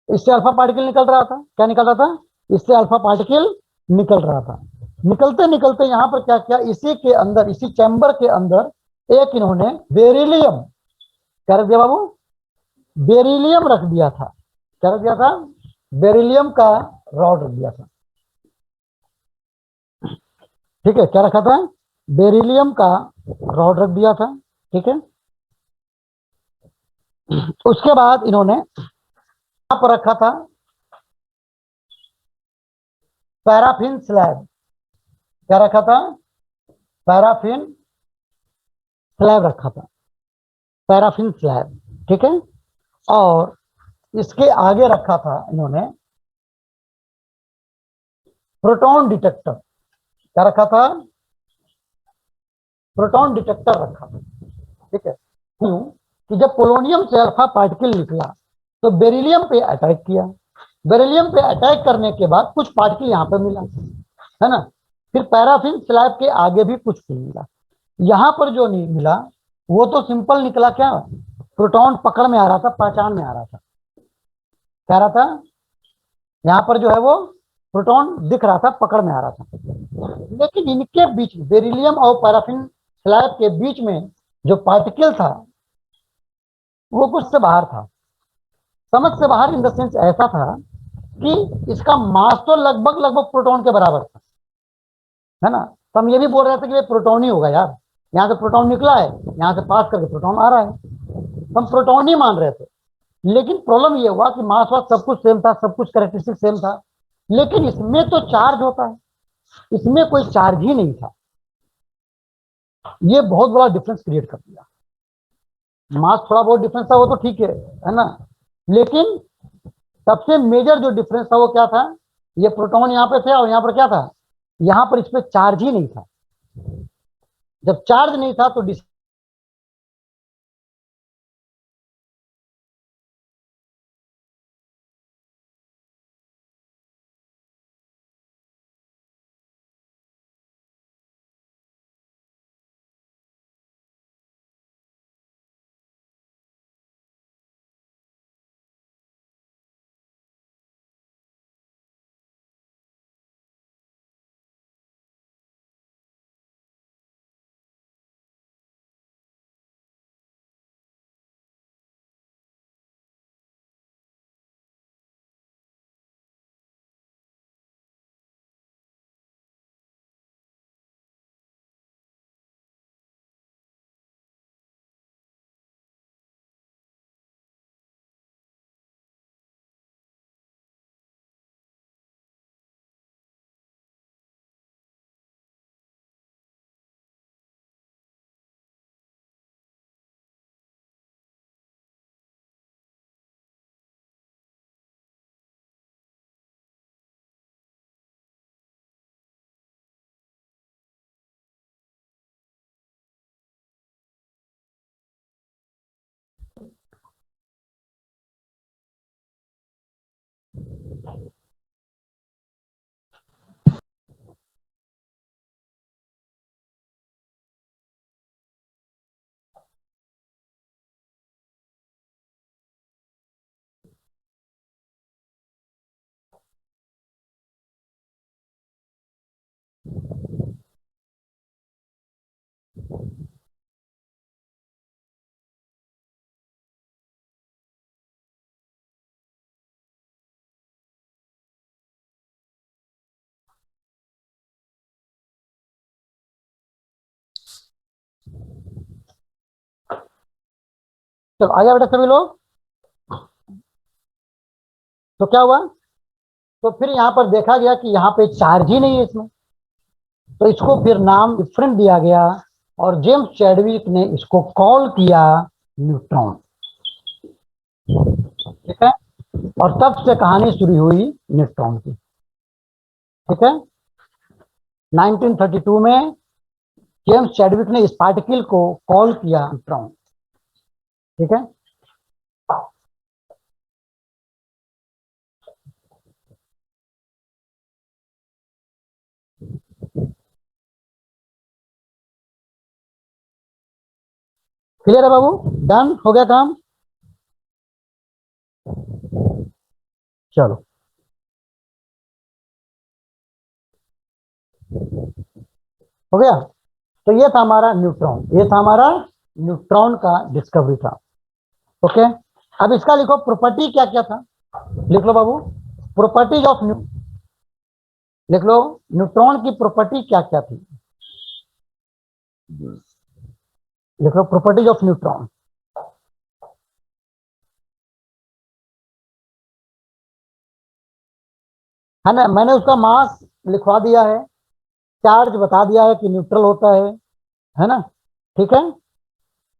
इससे अल्फा पार्टिकल निकल रहा था। क्या निकल रहा था? इससे अल्फा पार्टिकल निकल रहा था। निकलते निकलते यहां पर क्या किया, इसी के अंदर, इसी चैम्बर के अंदर एक इन्होंने बेरिलियम, क्या रख दिया बाबू? बेरिलियम रख दिया था। क्या रख दिया था? बेरिलियम का रॉड रख दिया था, ठीक है। क्या रखा था? बेरिलियम का रॉड रख दिया था, ठीक है। उसके बाद इन्होंने यहां पर रखा था पैराफिन स्लैब। क्या रखा था? पैराफिन स्लैब रखा था, पैराफिन स्लैब, ठीक है। और इसके आगे रखा था इन्होंने प्रोटॉन डिटेक्टर। क्या रखा था? प्रोटॉन डिटेक्टर रखा था, ठीक है। क्यों? कि जब पोलोनियम से अल्फा पार्टिकल निकला तो बेरिलियम पे अटैक किया। बेरिलियम पे अटैक करने के बाद कुछ पार्टिकल यहां पर मिला, है ना। फिर पैराफिन स्लैब के आगे भी कुछ मिला। यहां पर जो नहीं मिला वो तो सिंपल निकला, क्या? प्रोटॉन पकड़ में आ रहा था, पहचान में आ रहा था। क्या रहा था? यहां पर जो है वो प्रोटॉन दिख रहा था, पकड़ में आ रहा था। लेकिन इनके बीच, बेरिलियम और पैराफिन स्लैब के बीच में जो पार्टिकल था वो कुछ से बाहर था। समझ से बाहर इन द सेंस ऐसा था कि इसका मास तो लगभग लगभग प्रोटॉन के बराबर था, है ना। तो हम ये भी बोल रहे थे कि ये प्रोटॉन ही होगा यार, यहाँ से प्रोटॉन निकला है, यहाँ से पास करके प्रोटॉन आ रहा है, तो हम प्रोटॉन ही मान रहे थे। लेकिन प्रॉब्लम ये हुआ कि मास वास सब कुछ सेम था, सब कुछ कैरेक्टरिस्टिक सेम था, लेकिन इसमें तो चार्ज होता है, इसमें कोई चार्ज ही नहीं था। ये बहुत बड़ा डिफरेंस क्रिएट कर दिया। मास थोड़ा बहुत डिफरेंस था वो तो ठीक है ना, लेकिन सबसे मेजर जो डिफरेंस था वो क्या था? ये प्रोटॉन यहाँ पे थे और यहाँ पर क्या था? यहाँ पर इस पे चार्ज ही नहीं था। जब चार्ज नहीं था तो चलो आ जाओ बेटा सभी लोग। तो क्या हुआ, तो फिर यहाँ पर देखा गया कि यहाँ पे चार्ज ही नहीं है इसमें, तो इसको फिर नाम डिफरेंट दिया गया और जेम्स चैडविक ने इसको कॉल किया न्यूट्रॉन। ठीक है, और तब से कहानी शुरू हुई न्यूट्रॉन की। ठीक है, 1932 में जेम्स चैडविक ने इस पार्टिकल को कॉल किया न्यूट्रॉन। ठीक है, क्लियर है बाबू, डन हो गया काम। चलो, हो गया। तो ये था हमारा न्यूट्रॉन, ये था हमारा न्यूट्रॉन का डिस्कवरी था। ओके, अब इसका लिखो प्रॉपर्टी क्या क्या था, लिख लो बाबू, प्रॉपर्टीज ऑफ लिख लो, न्यूट्रॉन की प्रॉपर्टी क्या क्या थी, लिख लो प्रॉपर्टीज ऑफ न्यूट्रॉन। है ना, मैंने उसका मास लिखवा दिया है, चार्ज बता दिया है कि न्यूट्रल होता है ना। ठीक है,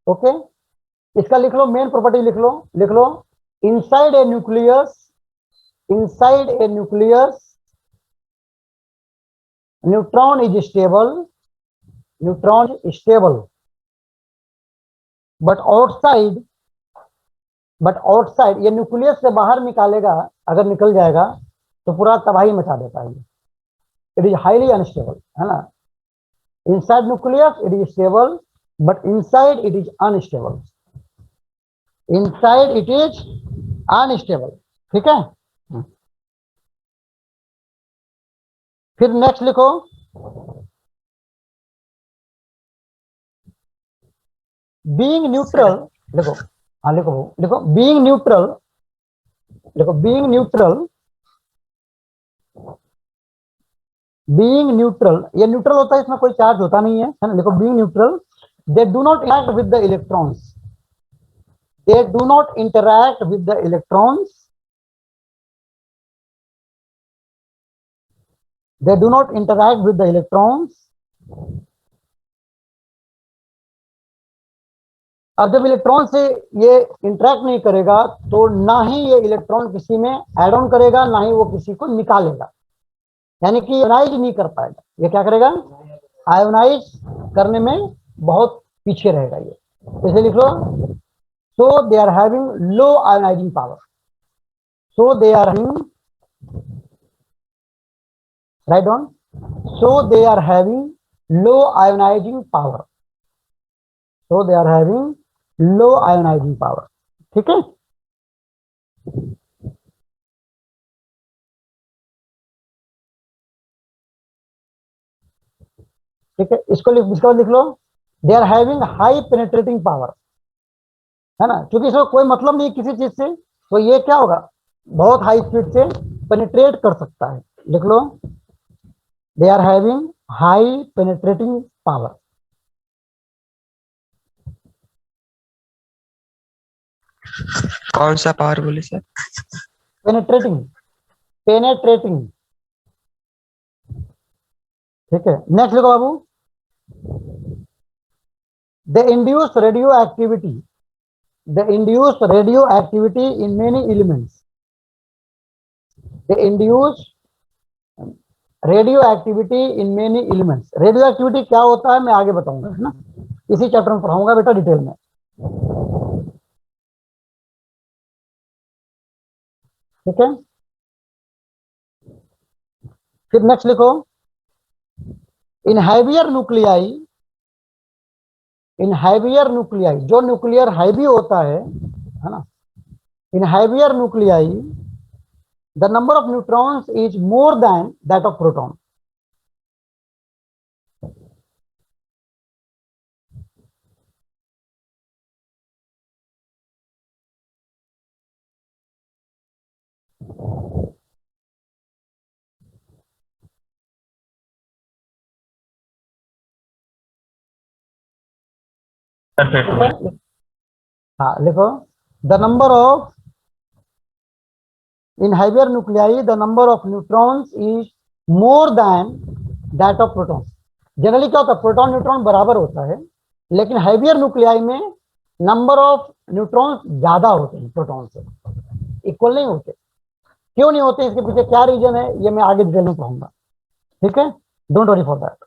ओके, इसका लिख लो मेन प्रॉपर्टी, लिख लो inside a nucleus, inside a nucleus neutron is stable, neutron stable, but outside, but outside ये न्यूक्लियस से बाहर निकालेगा, अगर निकल जाएगा तो पूरा तबाही मचा देता है, इट इज हाईली अनस्टेबल, है ना। Inside nucleus it is stable, but inside it is unstable, inside it is unstable. ठीक है, फिर नेक्स्ट लिखो, बीइंग न्यूट्रल, लिखो, हाँ लिखो, लिखो बीइंग न्यूट्रल, लिखो बीइंग न्यूट्रल, बीइंग न्यूट्रल, ये न्यूट्रल होता है, इसमें कोई चार्ज होता नहीं है ना, लिखो being neutral, they do not interact with the electrons, they do not interact with the electrons, they do not interact with the electrons। अब जब इलेक्ट्रॉन से ये इंटरेक्ट नहीं करेगा तो ना ही ये इलेक्ट्रॉन किसी में एड ऑन करेगा, ना ही वो किसी को निकालेगा, यानी कि आयोनाइज नहीं कर पाएगा। ये क्या करेगा, आयोनाइज करने में बहुत पीछे रहेगा ये। इसे लिख लो, so they are having low ionizing power, so they are having, write down, so they are having low ionizing power, so they are having low ionizing power। ठीक है, ठीक है, इसको इसको लिख लो, they are having high penetrating power, है ना, क्योंकि इसको कोई मतलब नहीं किसी चीज से, तो ये क्या होगा, बहुत हाई स्पीड से पेनिट्रेट कर सकता है। लिख लो, they are having high penetrating power. कौन सा पावर बोले सर? Penetrating, penetrating. ठीक है, नेक्स्ट लिखो बाबू, the induce radioactivity, the induce radioactivity in many elements, the induce radioactivity in many elements. Radioactivity क्या होता है मैं आगे बताऊंगा, है ना, इसी चैप्टर में पढ़ाऊंगा बेटा डिटेल में। ठीक है, फिर नेक्स्ट लिखो, in heavier nuclei, in heavier nuclei, जो न्यूक्लियर हैवी होता है ना, in heavier nuclei the number of neutrons is more than that of proton. हाँ लिखो, the number of in heavier nuclei the number of neutrons is more than that of protons. Generally क्या होता है, प्रोटॉन न्यूट्रॉन बराबर होता है, लेकिन heavier nuclei में नंबर ऑफ न्यूट्रॉन्स ज्यादा होते हैं प्रोटॉन से, इक्वल नहीं होते। क्यों नहीं होते, इसके पीछे क्या रीजन है, ये मैं आगे डिटेल में पढ़ूंगा। ठीक है, डोंट वरी फॉर दैट।